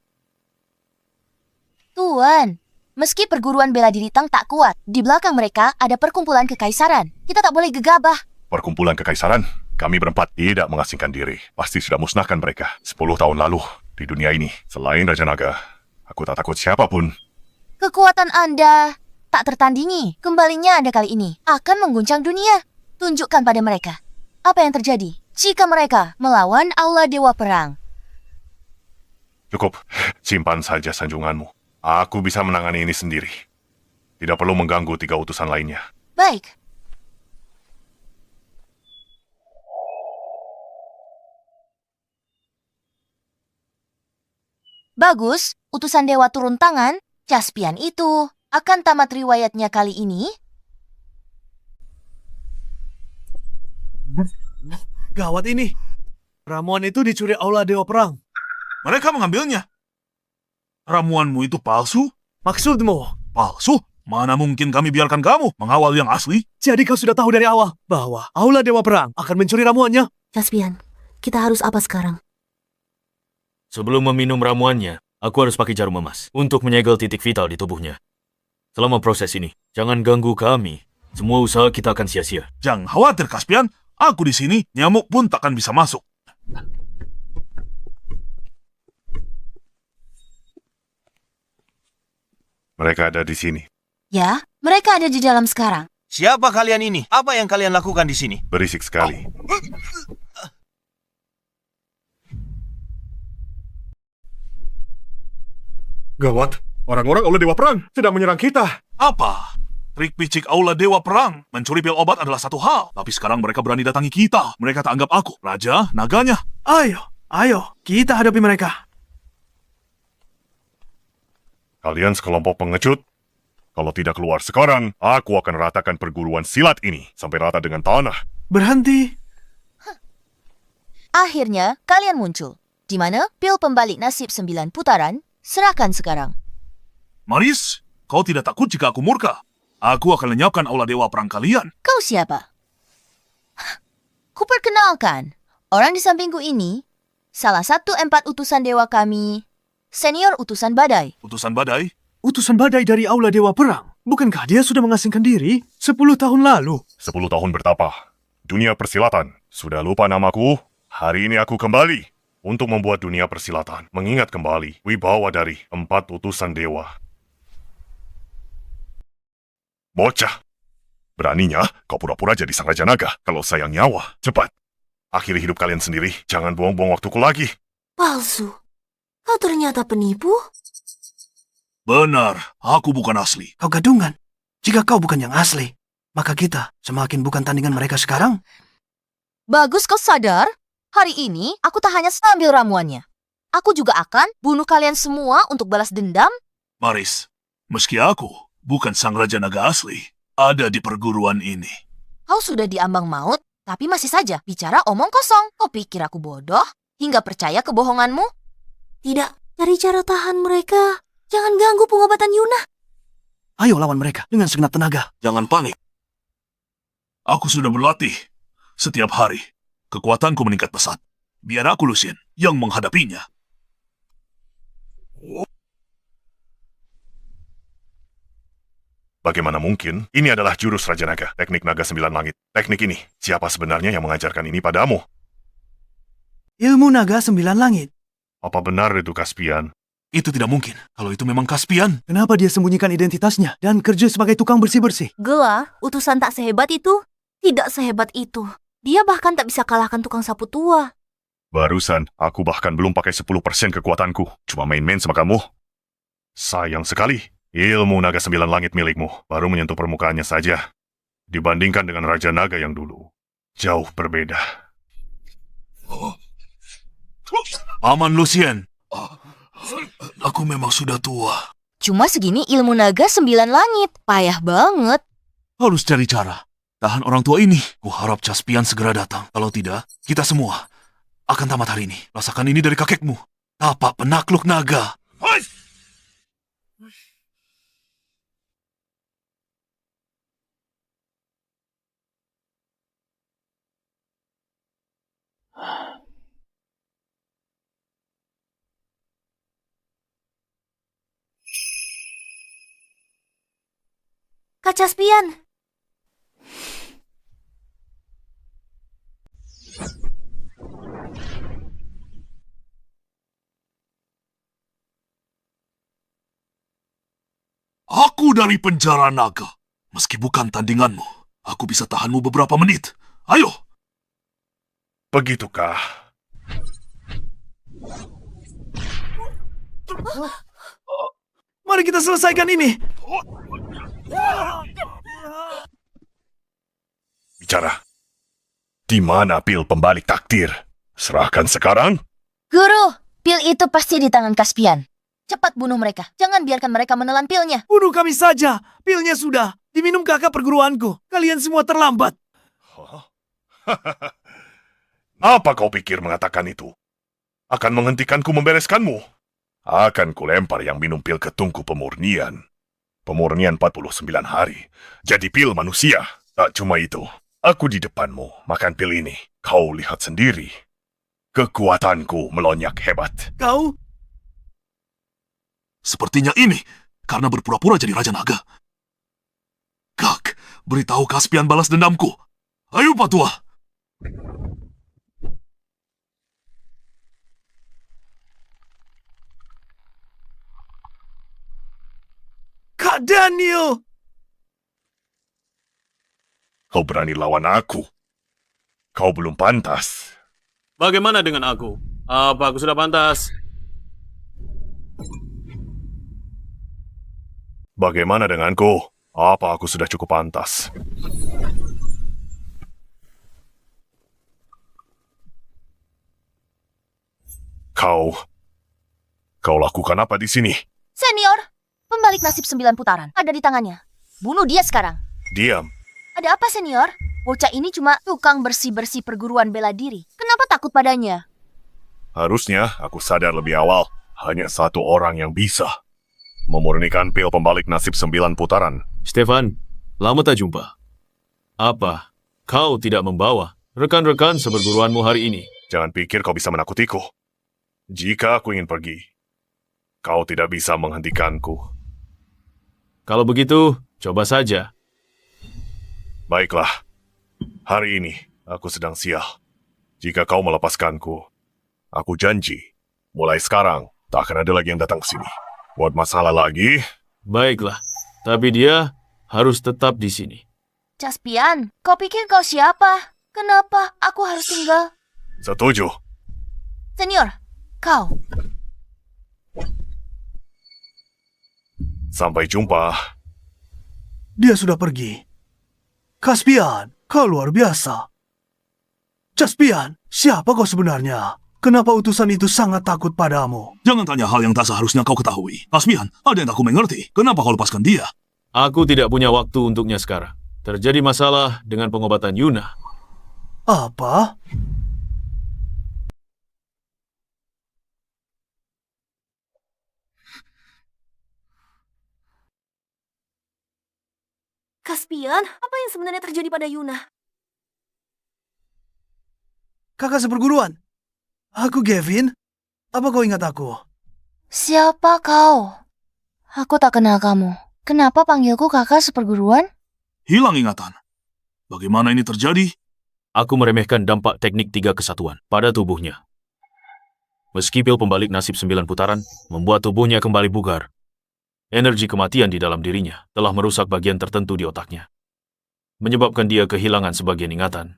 Tuan, meski perguruan bela diri Tang tak kuat, di belakang mereka ada perkumpulan kekaisaran. Kita tak boleh gegabah. Perkumpulan kekaisaran? Kami berempat tidak mengasingkan diri. Pasti sudah musnahkan mereka 10 tahun lalu di dunia ini. Selain Raja Naga, aku tak takut siapapun. Kekuatan Anda tak tertandingi. Kembalinya Anda kali ini akan mengguncang dunia. Tunjukkan pada mereka apa yang terjadi jika mereka melawan aula Dewa Perang. Cukup, simpan saja sanjunganmu. Aku bisa menangani ini sendiri. Tidak perlu mengganggu 3 utusan lainnya. Baik. Bagus, utusan dewa turun tangan. Caspian itu akan tamat riwayatnya kali ini. Gawat ini. Ramuan itu dicuri aula Dewa Perang. Mereka mengambilnya. Ramuanmu itu palsu? Maksudmu? Palsu? Mana mungkin kami biarkan kamu mengawal yang asli? Jadi kau sudah tahu dari awal bahwa aula Dewa Perang akan mencuri ramuannya? Caspian, kita harus apa sekarang? Sebelum meminum ramuannya, aku harus pakai jarum emas untuk menyegel titik vital di tubuhnya. Selama proses ini, jangan ganggu kami. Semua usaha kita akan sia-sia. Jangan khawatir, Caspian. Aku di sini, nyamuk pun takkan bisa masuk. Mereka ada di sini. Ya, mereka ada di dalam sekarang. Siapa kalian ini? Apa yang kalian lakukan di sini? Berisik sekali. Gawat, orang-orang Aula Dewa Perang sedang menyerang kita. Apa? Trik picik Aula Dewa Perang mencuri pil obat adalah satu hal. Tapi sekarang mereka berani datangi kita. Mereka tak anggap aku raja naganya. Ayo, kita hadapi mereka. Kalian sekelompok pengecut. Kalau tidak keluar sekarang, aku akan ratakan perguruan silat ini sampai rata dengan tanah. Berhenti. Akhirnya, kalian muncul. Di mana pil pembalik nasib 9 putaran, serahkan sekarang. Maris, kau tidak takut jika aku murka? Aku akan lenyapkan Aula Dewa Perang kalian. Kau siapa? Kuperkenalkan, orang di sampingku ini, salah satu 4 utusan dewa kami, senior utusan badai. Utusan badai? Utusan badai dari aula Dewa Perang. Bukankah dia sudah mengasingkan diri 10 tahun lalu? 10 tahun bertapa. Dunia persilatan. Sudah lupa namaku? Hari ini aku kembali untuk membuat dunia persilatan mengingat kembali wibawa dari 4 utusan dewa. Bocah. Beraninya kau pura-pura jadi sang Raja Naga kalau sayang nyawa. Cepat. Akhiri hidup kalian sendiri. Jangan buang-buang waktuku lagi. Palsu. Kau ternyata penipu? Benar, aku bukan asli. Kau gadungan. Jika kau bukan yang asli, maka kita semakin bukan tandingan mereka sekarang. Bagus kau sadar, hari ini aku tak hanya sambil ramuannya. Aku juga akan bunuh kalian semua untuk balas dendam. Maris, meski aku bukan sang Raja Naga asli, ada di perguruan ini. Kau sudah diambang maut, tapi masih saja bicara omong kosong. Kau pikir aku bodoh hingga percaya kebohonganmu? Tidak, cari cara tahan mereka. Jangan ganggu pengobatan Yuna. Ayo lawan mereka dengan segenap tenaga. Jangan panik. Aku sudah berlatih. Setiap hari, kekuatanku meningkat pesat. Biar aku, Lucien, yang menghadapinya. Bagaimana mungkin? Ini adalah jurus Raja Naga, teknik naga 9 langit. Teknik ini, siapa sebenarnya yang mengajarkan ini padamu? Ilmu naga 9 langit. Apa benar itu Caspian? Itu tidak mungkin, kalau itu memang Caspian. Kenapa dia sembunyikan identitasnya dan kerja sebagai tukang bersih-bersih? Gela, utusan tak sehebat itu. Tidak sehebat itu. Dia bahkan tak bisa kalahkan tukang sapu tua. Barusan, aku bahkan belum pakai 10% kekuatanku. Cuma main-main sama kamu. Sayang sekali, ilmu naga 9 langit milikmu baru menyentuh permukaannya saja. Dibandingkan dengan Raja Naga yang dulu, jauh berbeda. Paman Lucien, aku memang sudah tua. Cuma segini ilmu naga 9 langit. Payah banget. Harus cari cara. Tahan orang tua ini. Kuharap Caspian segera datang. Kalau tidak, kita semua akan tamat hari ini. Rasakan ini dari kakekmu. Tapak penakluk naga. Kak Caspian. Aku dari penjara naga. Meski bukan tandinganmu, aku bisa tahanmu beberapa menit. Ayo! Begitukah? Mari kita selesaikan ini. Bicara. Di mana pil pembalik takdir? Serahkan sekarang. Guru, pil itu pasti di tangan Caspian. Cepat bunuh mereka. Jangan biarkan mereka menelan pilnya. Bunuh kami saja. Pilnya sudah. Diminum kakak perguruanku. Kalian semua terlambat. Apa kau pikir mengatakan itu? Akan menghentikanku membereskanmu? Akan kulempar yang minum pil ke tungku pemurnian. Pemurnian 49 hari. Jadi pil manusia. Tak cuma itu. Aku di depanmu makan pil ini. Kau lihat sendiri. Kekuatanku melonjak hebat. Kau? Sepertinya ini karena berpura-pura jadi Raja Naga. Kak, beritahu Caspian balas dendamku. Ayo, Pak Tua. Kak Daniel! Kau berani lawan aku. Kau belum pantas. Bagaimana dengan aku? Apa aku sudah pantas? Bagaimana denganku? Apa aku sudah cukup pantas? Kau lakukan apa di sini? Senior, pembalik nasib 9 putaran. Ada di tangannya. Bunuh dia sekarang. Diam. Ada apa, senior? Bocah ini cuma tukang bersih-bersih perguruan bela diri. Kenapa takut padanya? Harusnya aku sadar lebih awal. Hanya satu orang yang bisa memurnikan pil pembalik nasib 9 putaran. Stefan, lama tak jumpa. Apa? Kau tidak membawa rekan-rekan seperguruanmu hari ini? Jangan pikir kau bisa menakutiku. Jika aku ingin pergi, kau tidak bisa menghentikanku. Kalau begitu, coba saja. Baiklah, hari ini aku sedang sial. Jika kau melepaskanku, aku janji, mulai sekarang tak akan ada lagi yang datang ke sini. Buat masalah lagi, Baiklah, tapi dia harus tetap di sini. Caspian, kau pikir kau siapa? Kenapa aku harus tinggal? setuju. Senior, kau. Sampai jumpa. Dia sudah pergi. Caspian, kau luar biasa. Caspian, siapa kau sebenarnya? Kenapa utusan itu sangat takut padamu? Jangan tanya hal yang tak seharusnya kau ketahui. Caspian, ada yang aku mengerti. Kenapa kau lepaskan dia? Aku tidak punya waktu untuknya sekarang. Terjadi masalah dengan pengobatan Yuna. Apa? Caspian, apa yang sebenarnya terjadi pada Yuna? Kakak seperguruan. Aku Gavin. Apa kau ingat aku? Siapa kau? Aku tak kenal kamu. Kenapa panggilku kakak seperguruan? Hilang ingatan. Bagaimana ini terjadi? Aku meremehkan dampak teknik 3 kesatuan pada tubuhnya. Meski pil pembalik nasib 9 putaran membuat tubuhnya kembali bugar, energi kematian di dalam dirinya telah merusak bagian tertentu di otaknya, menyebabkan dia kehilangan sebagian ingatan.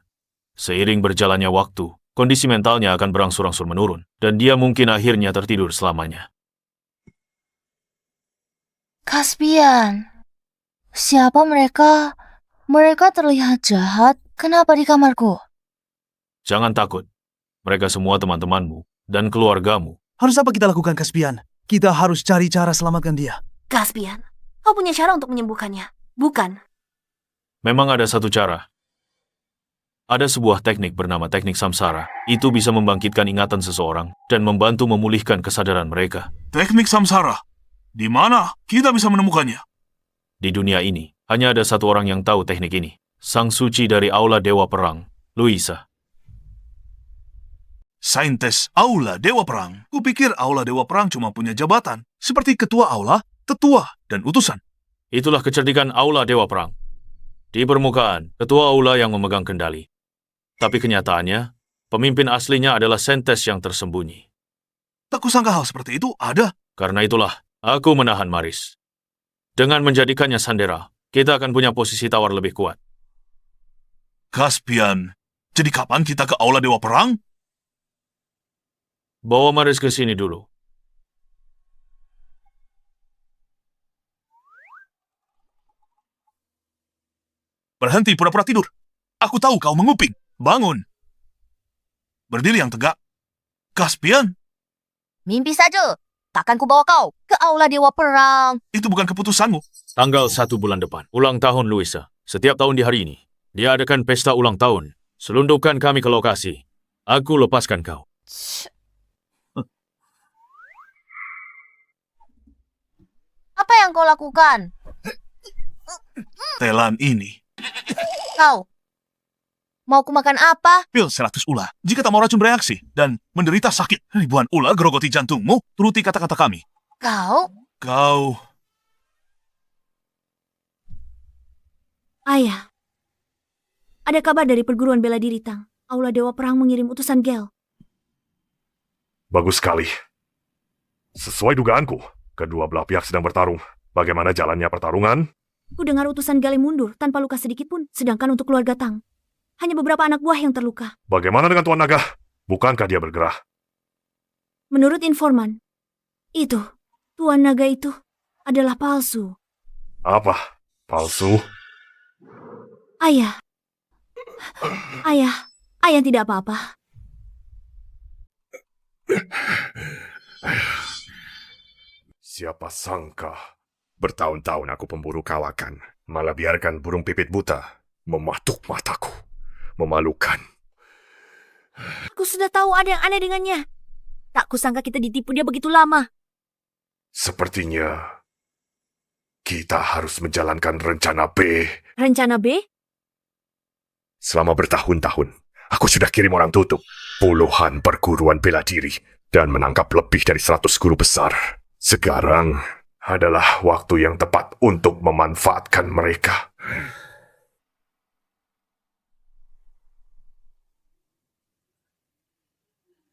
Seiring berjalannya waktu, kondisi mentalnya akan berangsur-angsur menurun, dan dia mungkin akhirnya tertidur selamanya. Caspian, siapa mereka? Mereka terlihat jahat. Kenapa di kamarku? Jangan takut. Mereka semua teman-temanmu dan keluargamu. Harus apa kita lakukan, Caspian? Kita harus cari cara selamatkan dia. Caspian, kau punya cara untuk menyembuhkannya, bukan? Memang ada satu cara. Ada sebuah teknik bernama teknik samsara. Itu bisa membangkitkan ingatan seseorang dan membantu memulihkan kesadaran mereka. Teknik samsara. Di mana kita bisa menemukannya? Di dunia ini, hanya ada satu orang yang tahu teknik ini. Sang suci dari Aula Dewa Perang, Luisa. Saintes Aula Dewa Perang. Kupikir Aula Dewa Perang cuma punya jabatan. Seperti ketua Aula, tetua, dan utusan. Itulah kecerdikan Aula Dewa Perang. Di permukaan, ketua Aula yang memegang kendali. Tapi kenyataannya, pemimpin aslinya adalah Saintes yang tersembunyi. Tak kusangka hal seperti itu ada. Karena itulah, aku menahan Maris. Dengan menjadikannya sandera, kita akan punya posisi tawar lebih kuat. Caspian, jadi kapan kita ke Aula Dewa Perang? Bawa Maris ke sini dulu. Berhenti pura-pura tidur. Aku tahu kau menguping. Bangun. Berdiri yang tegak. Caspian, Mimpi saja. Takkan ku bawa kau ke aula Dewa Perang. itu bukan keputusanmu. Tanggal 1 bulan depan, ulang tahun Luisa. Setiap tahun di hari ini, dia adakan pesta ulang tahun. Selundupkan kami ke lokasi. Aku lepaskan kau. Apa yang kau lakukan? Telan ini. Kau mau ku makan apa? Pil 100 ular. Jika tak mau racun bereaksi dan menderita sakit, ribuan ular gerogoti jantungmu, turuti kata-kata kami. Kau... Ayah, ada kabar dari perguruan bela diri Tang. Aula Dewa Perang mengirim utusan Gel. Bagus sekali. Sesuai dugaanku, kedua belah pihak sedang bertarung. Bagaimana jalannya pertarungan? Ku dengar utusan Gale mundur tanpa luka sedikit pun, sedangkan untuk keluarga Tang, hanya beberapa anak buah yang terluka. Bagaimana dengan Tuan Naga? Bukankah dia bergerah? Menurut informan, Tuan Naga itu adalah palsu. Apa? Palsu? Ayah tidak apa-apa. Siapa sangka bertahun-tahun aku pemburu kawakan, malah biarkan burung pipit buta mematuk mataku. Memalukan. Aku sudah tahu ada yang aneh dengannya. Tak kusangka kita ditipu dia begitu lama. Sepertinya kita harus menjalankan rencana B. Rencana B? Selama bertahun-tahun, aku sudah kirim orang tutup puluhan perguruan bela diri dan menangkap lebih dari 100 guru besar. Sekarang adalah waktu yang tepat untuk memanfaatkan mereka.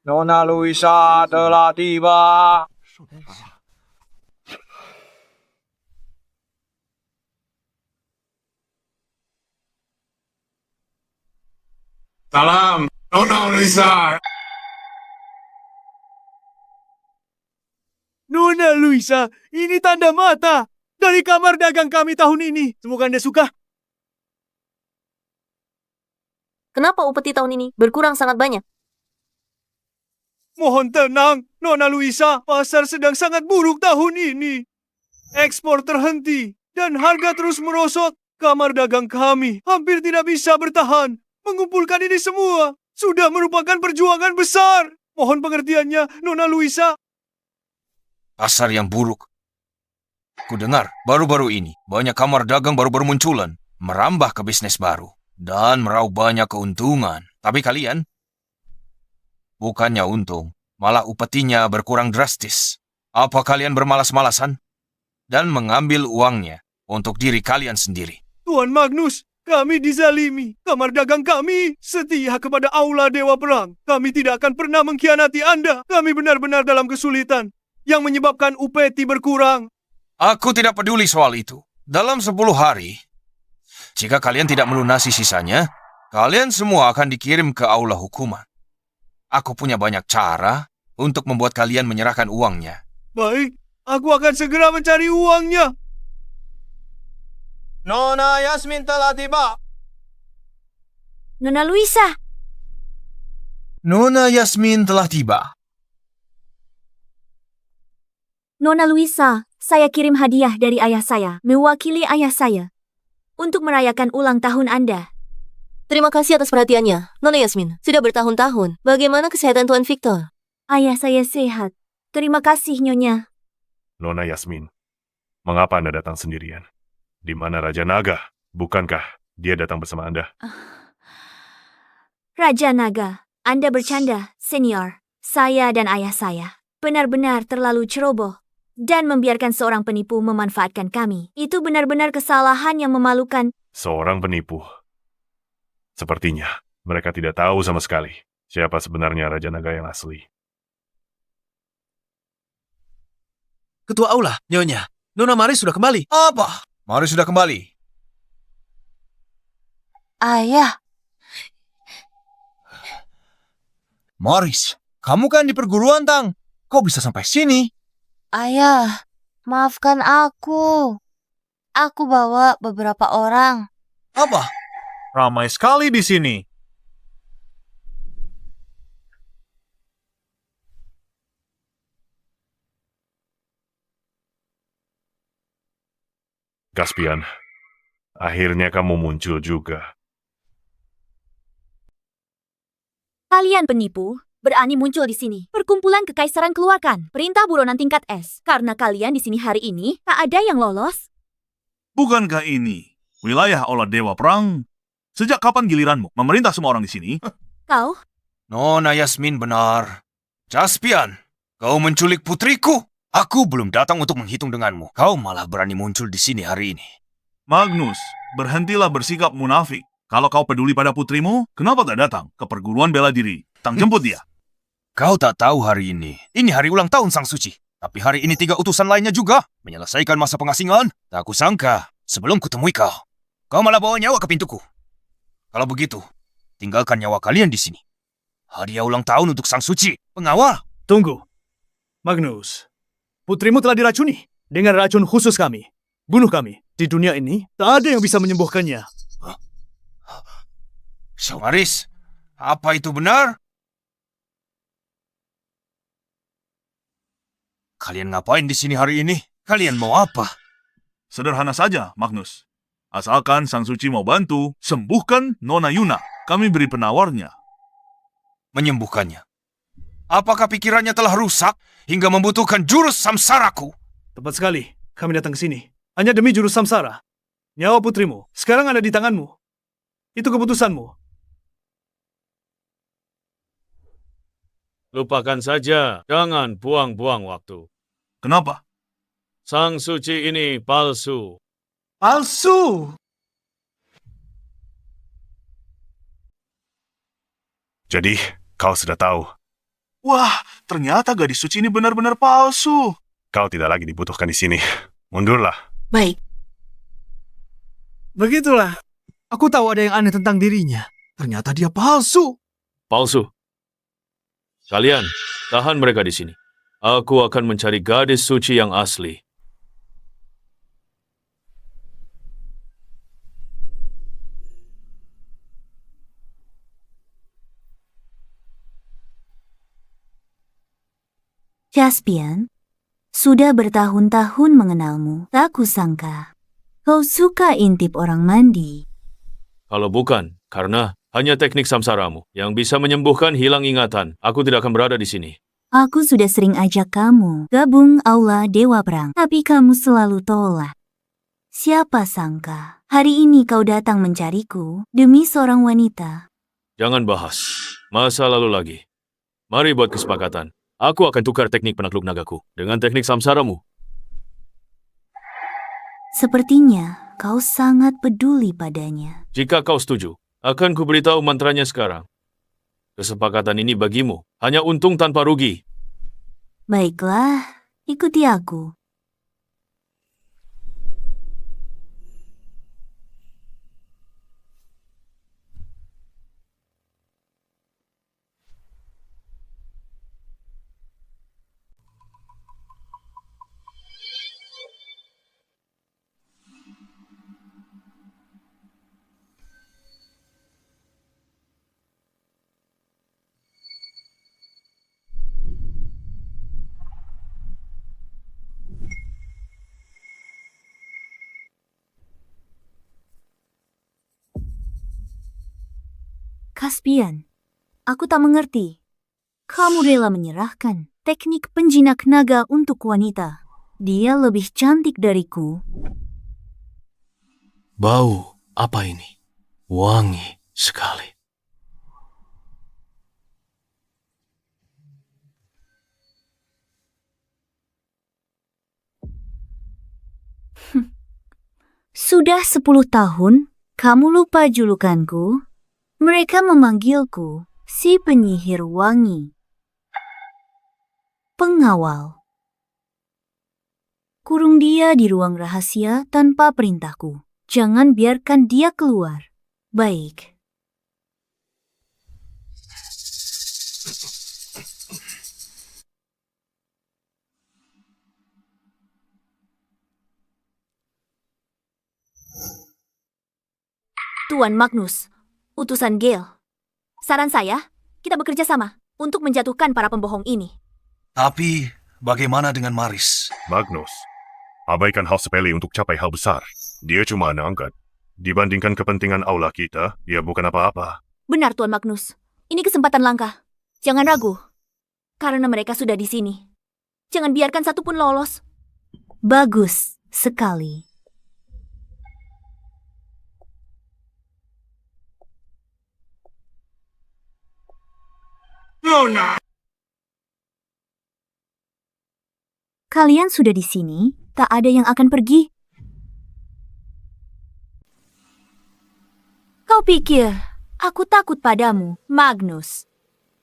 Nona Luisa telah tiba. Salam, Nona Luisa. Nona Luisa, ini tanda mata dari kamar dagang kami tahun ini. Semoga Anda suka. Kenapa upeti tahun ini berkurang sangat banyak? Mohon tenang, Nona Luisa. Pasar sedang sangat buruk tahun ini. Ekspor terhenti dan harga terus merosot. Kamar dagang kami hampir tidak bisa bertahan. Mengumpulkan ini semua sudah merupakan perjuangan besar. Mohon pengertiannya, Nona Luisa. Pasar yang buruk. Ku dengar baru-baru ini banyak kamar dagang baru bermunculan, merambah ke bisnis baru, dan meraup banyak keuntungan. Tapi kalian, bukannya untung, malah upetinya berkurang drastis. Apa kalian bermalas-malasan dan mengambil uangnya untuk diri kalian sendiri? Tuan Magnus, kami dizalimi. Kamar dagang kami setia kepada aula Dewa Perang. Kami tidak akan pernah mengkhianati Anda. Kami benar-benar dalam kesulitan yang menyebabkan upeti berkurang. Aku tidak peduli soal itu. Dalam 10 hari, jika kalian tidak melunasi sisanya, kalian semua akan dikirim ke aula hukuman. Aku punya banyak cara untuk membuat kalian menyerahkan uangnya. Baik, aku akan segera mencari uangnya. Nona Yasmin telah tiba. Nona Luisa, Nona Yasmin telah tiba. Nona Luisa, saya kirim hadiah dari ayah saya, mewakili ayah saya, untuk merayakan ulang tahun Anda. Terima kasih atas perhatiannya, Nona Yasmin. Sudah bertahun-tahun. Bagaimana kesehatan Tuan Victor? Ayah saya sehat. Terima kasih, Nyonya. Nona Yasmin, mengapa Anda datang sendirian? Di mana Raja Naga? Bukankah dia datang bersama Anda? Raja Naga, Anda bercanda, senior. Saya dan ayah saya benar-benar terlalu ceroboh dan membiarkan seorang penipu memanfaatkan kami. Itu benar-benar kesalahan yang memalukan. Seorang penipu. Sepertinya mereka tidak tahu sama sekali siapa sebenarnya Raja Naga yang asli. Ketua Aula, Nyonya. Nona Maris sudah kembali. Apa? Mari sudah kembali. Ayah, Morris, kamu kan di perguruan, Tang. Kok bisa sampai sini? ayah, maafkan aku. Aku bawa beberapa orang. Apa? Ramai sekali di sini. Caspian, akhirnya kamu muncul juga. Kalian penipu, berani muncul di sini. Perkumpulan Kekaisaran keluarkan perintah buronan tingkat S. Karena kalian di sini hari ini, tak ada yang lolos. Bukankah ini wilayah oleh Dewa Perang? Sejak kapan giliranmu memerintah semua orang di sini? Kau, Nona Yasmin benar. Caspian, kau menculik putriku. Aku belum datang untuk menghitung denganmu. Kau malah berani muncul di sini hari ini. Magnus, berhentilah bersikap munafik. Kalau kau peduli pada putrimu, kenapa tak datang ke perguruan bela diri? Tang jemput dia. Kau tak tahu hari ini. Ini hari ulang tahun Sang Suci. Tapi hari ini 3 utusan lainnya juga menyelesaikan masa pengasingan. Tak kusangka, sebelum kutemui kau, kau malah bawa nyawa ke pintuku. Kalau begitu, tinggalkan nyawa kalian di sini. Hadiah ulang tahun untuk Sang Suci. Pengawal. Tunggu. Magnus, putrimu telah diracuni dengan racun khusus kami. Bunuh kami. Di dunia ini, tak ada yang bisa menyembuhkannya. Maris, apa itu benar? Kalian ngapain di sini hari ini? Kalian mau apa? Sederhana saja, Magnus. Asalkan Sang Suci mau bantu, sembuhkan Nona Yuna. Kami beri penawarnya. Menyembuhkannya. Apakah pikirannya telah rusak hingga membutuhkan jurus samsaraku? Tepat sekali, kami datang ke sini. Hanya demi jurus samsara. Nyawa putrimu sekarang ada di tanganmu. Itu keputusanmu. Lupakan saja, jangan buang-buang waktu. Kenapa? Sang Suci ini palsu. Palsu! Jadi, kau sudah tahu. Wah, ternyata gadis suci ini benar-benar palsu. Kau tidak lagi dibutuhkan di sini. Mundurlah. Baik. Begitulah. Aku tahu ada yang aneh tentang dirinya. Ternyata dia palsu. Palsu. Kalian, tahan mereka di sini. Aku akan mencari gadis suci yang asli. Caspian, sudah bertahun-tahun mengenalmu. Tak kusangka kau suka intip orang mandi. Kalau bukan, karena hanya teknik samsaramu yang bisa menyembuhkan hilang ingatan, aku tidak akan berada di sini. Aku sudah sering ajak kamu gabung Aula Dewa Perang, tapi kamu selalu tolak. Siapa sangka hari ini kau datang mencariku demi seorang wanita. Jangan bahas masa lalu lagi. Mari buat kesepakatan. Aku akan tukar teknik penakluk nagaku dengan teknik samsaramu. Sepertinya kau sangat peduli padanya. Jika kau setuju, akan kuberitahu mantranya sekarang. Kesepakatan ini bagimu, hanya untung tanpa rugi. Baiklah, ikuti aku. Caspian, aku tak mengerti. Kamu rela menyerahkan teknik penjinak naga untuk wanita. Dia lebih cantik dariku. Bau apa ini? Wangi sekali. Sudah 10 tahun, kamu lupa julukanku? Mereka memanggilku si penyihir wangi. Pengawal. Kurung dia di ruang rahasia tanpa perintahku. Jangan biarkan dia keluar. Baik. Tuan Magnus, utusan Gale. Saran saya, kita bekerja sama untuk menjatuhkan para pembohong ini. Tapi, bagaimana dengan Maris? Magnus, abaikan hal sepele untuk capai hal besar. Dia cuma anak angkat. Dibandingkan kepentingan aula kita, dia bukan apa-apa. Benar, Tuan Magnus. Ini kesempatan langka. Jangan ragu, karena mereka sudah di sini. Jangan biarkan satupun lolos. Bagus sekali. Nona! Kalian sudah di sini, tak ada yang akan pergi. Kau pikir aku takut padamu, Magnus?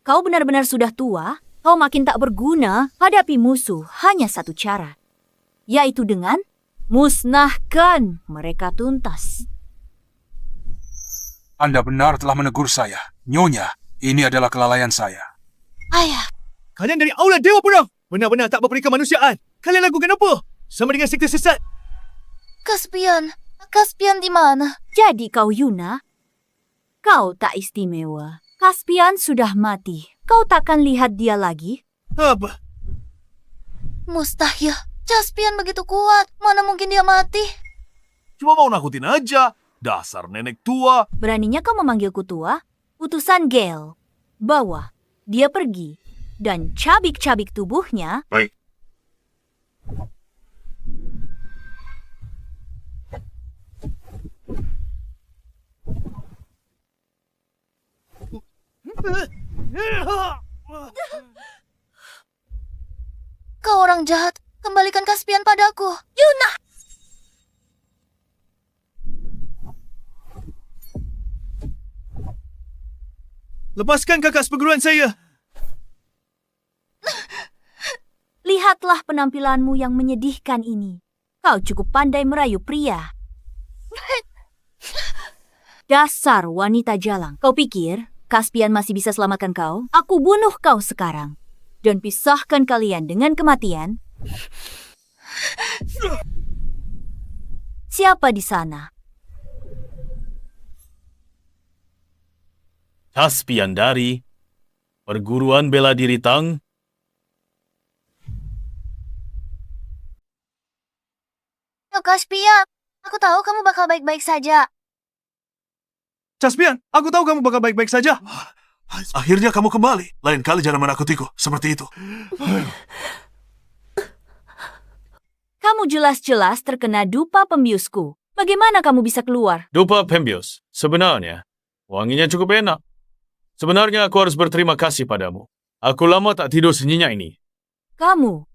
Kau benar-benar sudah tua, kau makin tak berguna. Hadapi musuh hanya satu cara, yaitu dengan musnahkan mereka tuntas. Anda benar telah menegur saya. Nyonya, ini adalah kelalaian saya. Ayah, Kalian dari aula Dewa Perang. Benar-benar tak berperi kemanusiaan. Kalian lakukan apa? Sama dengan sekte sesat. Caspian. Caspian di mana? Jadi kau Yuna, kau tak istimewa. Caspian sudah mati. Kau takkan lihat dia lagi. Apa? Mustahil. Caspian begitu kuat. Mana mungkin dia mati? Cuma mau nakutin aja. Dasar nenek tua. Beraninya kau memanggilku tua? Utusan Gale. Bawa dia pergi. Dan cabik-cabik tubuhnya. Baik. Kau orang jahat. Kembalikan Caspian padaku. Yuna! Lepaskan kakak seperguruan saya. Lihatlah penampilanmu yang menyedihkan ini. Kau cukup pandai merayu pria. Dasar wanita jalang. Kau pikir Caspian masih bisa selamatkan kau? Aku bunuh kau sekarang. Dan pisahkan kalian dengan kematian. Siapa di sana? Caspian dari Perguruan Bela Diri Tang. Caspian, aku tahu kamu bakal baik-baik saja. Caspian, aku tahu kamu bakal baik-baik saja. Akhirnya kamu kembali. Lain kali jangan menakutiku seperti itu. Kamu jelas-jelas terkena dupa pembiusku. Bagaimana kamu bisa keluar? Dupa Pembius. Sebenarnya, wanginya cukup enak. Sebenarnya aku harus berterima kasih padamu. Aku lama tak tidur senyenyak ini. Kamu?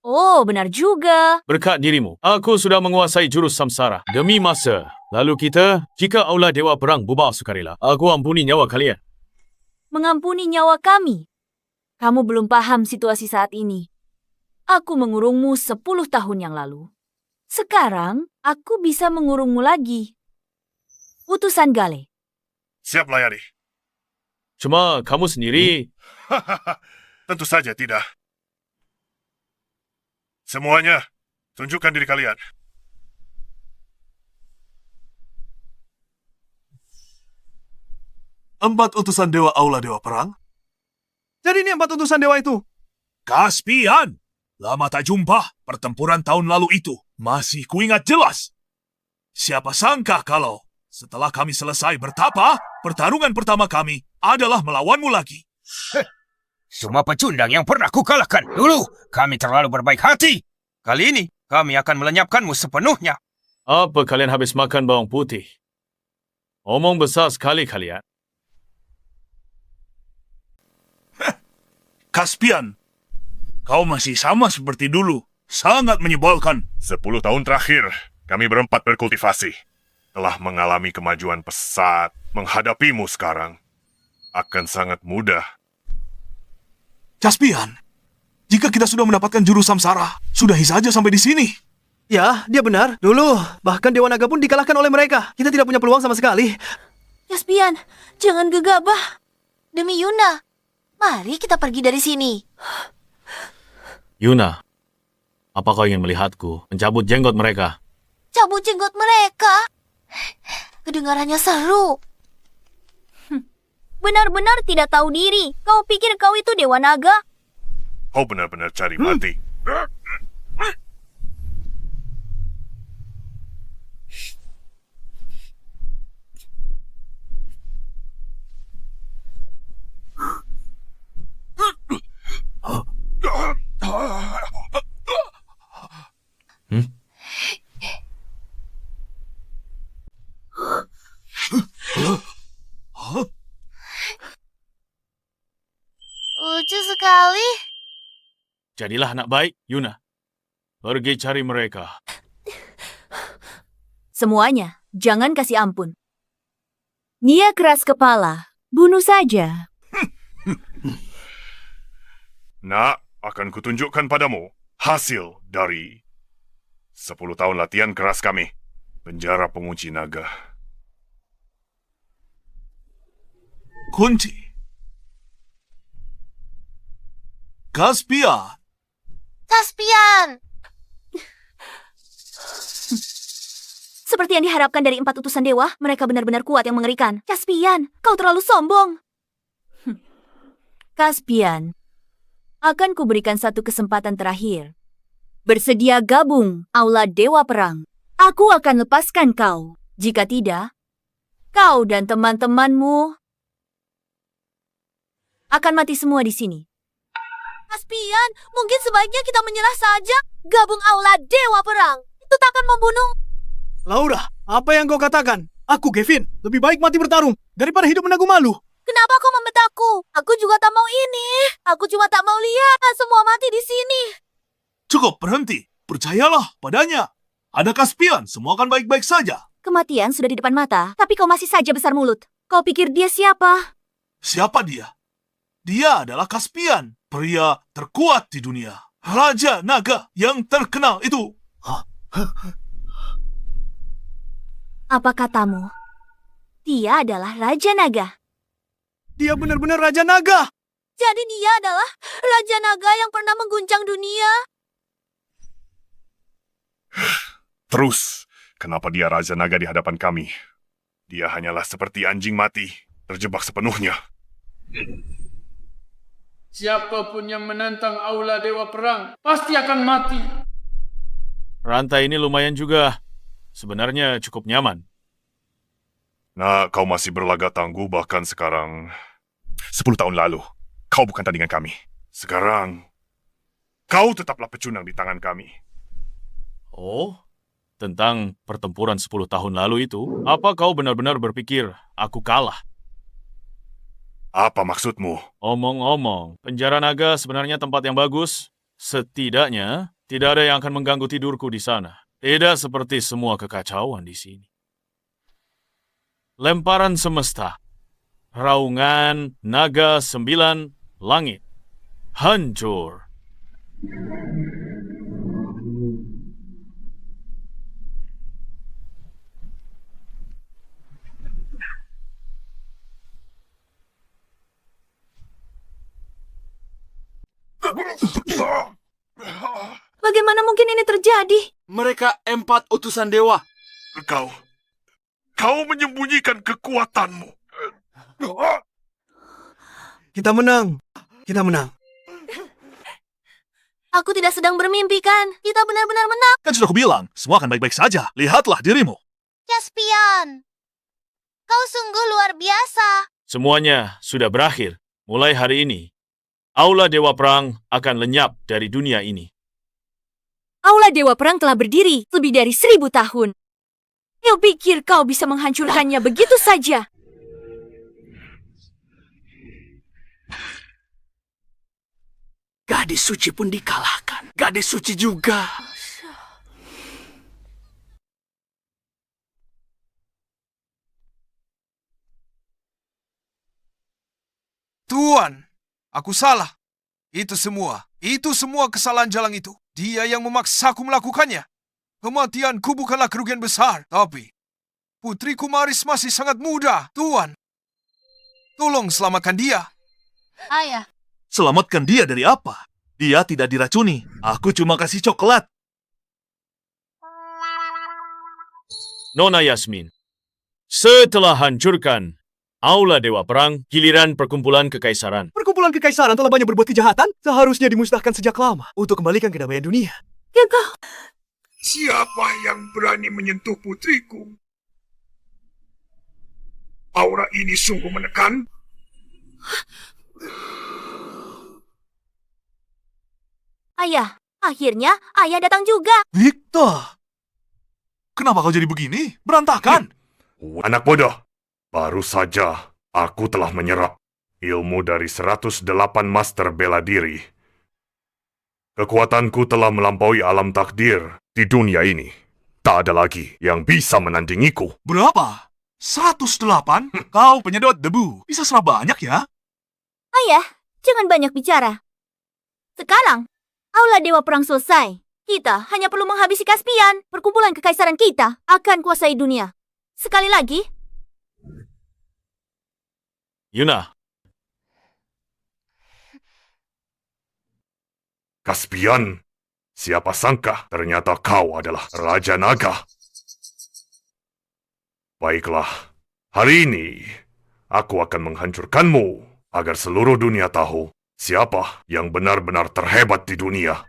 Oh, benar juga. Berkat dirimu, aku sudah menguasai jurus samsara. Demi masa. Lalu kita, jika aula Dewa Perang bubar sukarela, aku ampuni nyawa kalian. Mengampuni nyawa kami. Kamu belum paham situasi saat ini. Aku mengurungmu 10 tahun yang lalu. Sekarang, aku bisa mengurungmu lagi. Utusan Gale. Siap layari. Cuma kamu sendiri... Tentu saja tidak. Semuanya, tunjukkan diri kalian. Empat utusan Dewa Aula Dewa Perang. Jadi ini 4 utusan dewa itu. Caspian! Lama tak jumpa. Pertempuran tahun lalu itu masih kuingat jelas. Siapa sangka kalau setelah kami selesai bertapa, pertarungan pertama kami adalah melawanmu lagi. Cuma pecundang yang pernah kukalahkan. Dulu, kami terlalu berbaik hati. Kali ini, kami akan melenyapkanmu sepenuhnya. Apa kalian habis makan bawang putih? Omong besar sekali kalian. Caspian, kau masih sama seperti dulu. Sangat menyebalkan. 10 tahun terakhir, kami berempat berkultivasi. Telah mengalami kemajuan pesat. Menghadapimu sekarang akan sangat mudah. Caspian, jika kita sudah mendapatkan jurus samsara, sudahi saja sampai di sini. Ya, dia benar. Dulu, bahkan Dewa Naga pun dikalahkan oleh mereka. Kita tidak punya peluang sama sekali. Caspian, jangan gegabah. Demi Yuna, mari kita pergi dari sini. Yuna, apa kau ingin melihatku mencabut jenggot mereka? Cabut jenggot mereka. Kedengarannya seru. Benar-benar tidak tahu diri. Kau pikir kau itu Dewa Naga? Kau benar-benar cari mati. Lucu sekali. Jadilah anak baik, Yuna. Pergi cari mereka. Semuanya, jangan kasih ampun. Nia keras kepala. Bunuh saja. Nak, akan kutunjukkan padamu hasil dari 10 tahun latihan keras kami. Penjara pengunci naga. Kunci. Caspian. Caspian! Seperti yang diharapkan dari 4 utusan dewa, mereka benar-benar kuat yang mengerikan. Caspian, kau terlalu sombong. Caspian, akan kuberikan satu kesempatan terakhir. Bersedia gabung Aula Dewa Perang. Aku akan lepaskan kau. Jika tidak, kau dan teman-temanmu akan mati semua di sini. Caspian, mungkin sebaiknya kita menyerah saja. Gabung Aula Dewa Perang. Itu takkan membunuh. Laura, apa yang kau katakan? Aku, Gavin, lebih baik mati bertarung daripada hidup menanggung malu. Kenapa kau membentakku? Aku juga tak mau ini. Aku cuma tak mau lihat semua mati di sini. Cukup, berhenti. Percayalah padanya. Ada Caspian, semua akan baik-baik saja. Kematian sudah di depan mata, tapi kau masih saja besar mulut. Kau pikir dia siapa? Siapa dia? Dia adalah Caspian, pria terkuat di dunia. Raja Naga yang terkenal itu. Apa katamu? Dia adalah Raja Naga. Dia benar-benar Raja Naga. Jadi dia adalah Raja Naga yang pernah mengguncang dunia. Terus, kenapa dia Raja Naga di hadapan kami? Dia hanyalah seperti anjing mati, terjebak sepenuhnya. Siapapun yang menentang Aula Dewa Perang pasti akan mati. Rantai ini lumayan juga. Sebenarnya cukup nyaman. Nah, kau masih berlagak tangguh bahkan sekarang. 10 tahun lalu, kau bukan tandingan kami. Sekarang, kau tetaplah pecundang di tangan kami. Oh, tentang pertempuran 10 tahun lalu itu, apa kau benar-benar berpikir aku kalah? Apa maksudmu? Omong-omong, penjara naga sebenarnya tempat yang bagus. Setidaknya, tidak ada yang akan mengganggu tidurku di sana. Tidak seperti semua kekacauan di sini. Lemparan semesta. Raungan naga 9 langit. Hancur. Bagaimana mungkin ini terjadi? Mereka 4 utusan dewa. Kau menyembunyikan kekuatanmu. Kita menang. Kita menang. Aku tidak sedang bermimpi kan? Kita benar-benar menang. Kan sudah kubilang, semua akan baik-baik saja. Lihatlah dirimu. Caspian, kau sungguh luar biasa. Semuanya sudah berakhir. Mulai hari ini, Aula Dewa Perang akan lenyap dari dunia ini. Aula Dewa Perang telah berdiri lebih dari 1000 tahun. Kau pikir kau bisa menghancurkannya begitu saja? Gadis suci pun dikalahkan. Gadis suci juga. Tuan, aku salah. Itu semua kesalahan Jalang itu. Dia yang memaksaku melakukannya. Kematianku bukanlah kerugian besar, tapi putriku Maris masih sangat muda, Tuan. Tolong selamatkan dia. Ayah. Selamatkan dia dari apa? Dia tidak diracuni. Aku cuma kasih coklat. Nona Yasmin, Setelah hancurkan Aula Dewa Perang, giliran perkumpulan kekaisaran. Perkumpulan kekaisaran telah banyak berbuat kejahatan, seharusnya dimusnahkan sejak lama untuk kembalikan kedamaian dunia. Siapa yang berani menyentuh putriku? Aura ini sungguh menekan. Ayah, akhirnya ayah datang juga. Victor! Kenapa kau jadi begini? Berantakan! Anak bodoh, baru saja aku telah menyerap ilmu dari 108 master bela diri. Kekuatanku telah melampaui alam takdir di dunia ini. Tak ada lagi yang bisa menandingiku. Berapa? 108? Kau penyedot debu. Bisa serap banyak ya? Ayah, jangan banyak bicara. Sekarang, Aula Dewa Perang selesai. Kita hanya perlu menghabisi Caspian. Perkumpulan kekaisaran kita akan kuasai dunia. Sekali lagi, Yuna, Caspian, siapa sangka ternyata kau adalah Raja Naga. Baiklah, hari ini aku akan menghancurkanmu agar seluruh dunia tahu siapa yang benar-benar terhebat di dunia.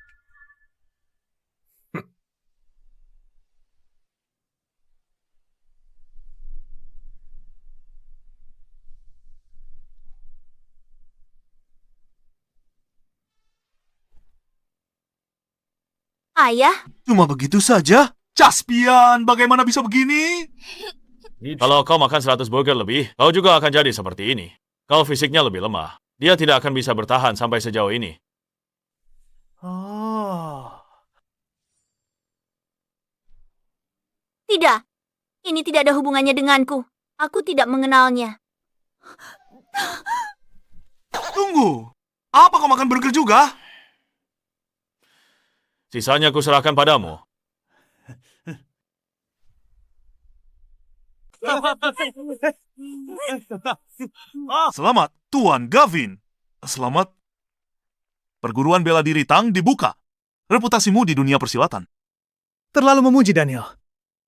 ayah, Cuma begitu saja? Caspian, bagaimana bisa begini? kalau kau makan 100 burger lebih, kau juga akan jadi seperti ini. Kau fisiknya lebih lemah. Dia tidak akan bisa bertahan sampai sejauh ini. tidak. Ini tidak ada hubungannya denganku. Aku tidak mengenalnya. Tunggu, apa kau makan burger juga? Sisanya kuserahkan padamu. Selamat, Tuan Gavin. Selamat. Perguruan bela diri Tang dibuka. Reputasimu di dunia persilatan. Terlalu memuji, Daniel.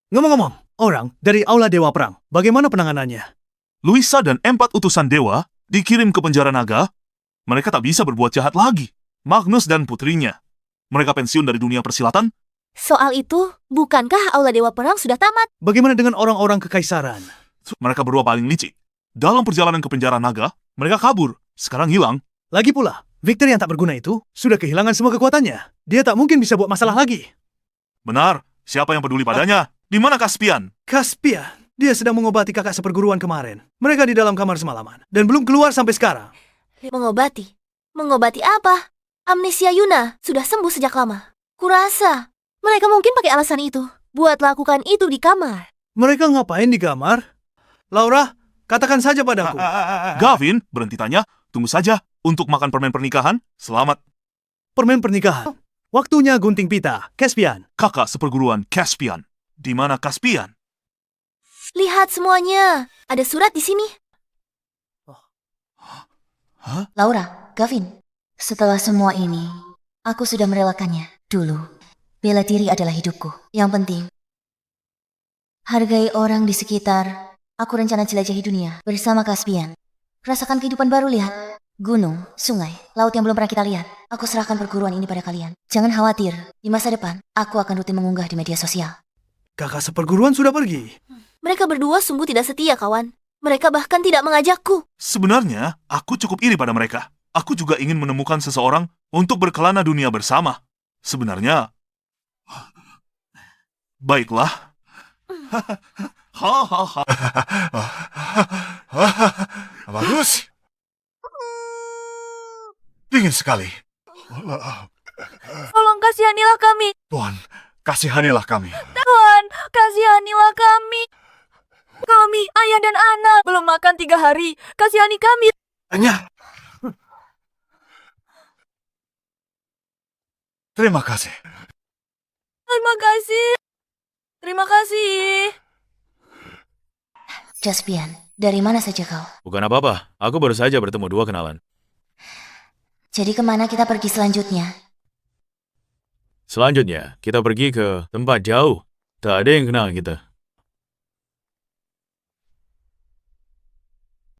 Ngomong-ngomong, orang dari Aula Dewa Perang, bagaimana penanganannya? Luisa dan 4 utusan dewa dikirim ke penjara naga. Mereka tak bisa berbuat jahat lagi. Magnus dan putrinya. Mereka pensiun dari dunia persilatan. Soal itu, bukankah Aula Dewa Perang sudah tamat? Bagaimana dengan orang-orang kekaisaran? Mereka berdua paling licik. Dalam perjalanan ke penjara naga, mereka kabur. Sekarang hilang. Lagi pula, Victor yang tak berguna itu sudah kehilangan semua kekuatannya. Dia tak mungkin bisa buat masalah lagi. Benar. Siapa yang peduli padanya? Di mana Caspian? Caspian, dia sedang mengobati kakak seperguruan kemarin. Mereka di dalam kamar semalaman dan belum keluar sampai sekarang. Mengobati? Mengobati apa? Amnesia Yuna sudah sembuh sejak lama. Kurasa, mereka mungkin pakai alasan itu buat lakukan itu di kamar. Mereka ngapain di kamar? Laura, katakan saja padaku. Gavin, berhenti tanya. Tunggu saja. Untuk makan permen pernikahan, selamat. Permen pernikahan. Waktunya gunting pita, Caspian. Kakak seperguruan Caspian. Di mana Caspian? Lihat semuanya. Ada surat di sini. Laura, Gavin, setelah semua ini, aku sudah merelakannya. Dulu, bela diri adalah hidupku. Yang penting, hargai orang di sekitar. Aku rencana jelajahi dunia bersama Caspian. Rasakan kehidupan baru, lihat. Gunung, sungai, laut yang belum pernah kita lihat. Aku serahkan perguruan ini pada kalian. Jangan khawatir, di masa depan, aku akan rutin mengunggah di media sosial. Kakak seperguruan sudah pergi. Mereka berdua sungguh tidak setia, kawan. Mereka bahkan tidak mengajakku. Sebenarnya, aku cukup iri pada mereka. Aku juga ingin menemukan seseorang untuk berkelana dunia bersama. Sebenarnya, baiklah. Bagus. Dingin sekali. Tolong kasihanilah kami. Tuan, kasihanilah kami. Tuhan, kasihanilah kami. Kami, ayah dan anak, belum makan 3 hari. Kasihani kami. Hanya. Terima kasih. Terima kasih. Terima kasih. Caspian, dari mana saja kau? Bukan apa-apa, aku baru saja bertemu 2 kenalan. Jadi kemana kita pergi selanjutnya? Selanjutnya, kita pergi ke tempat jauh. Tak ada yang kenal kita.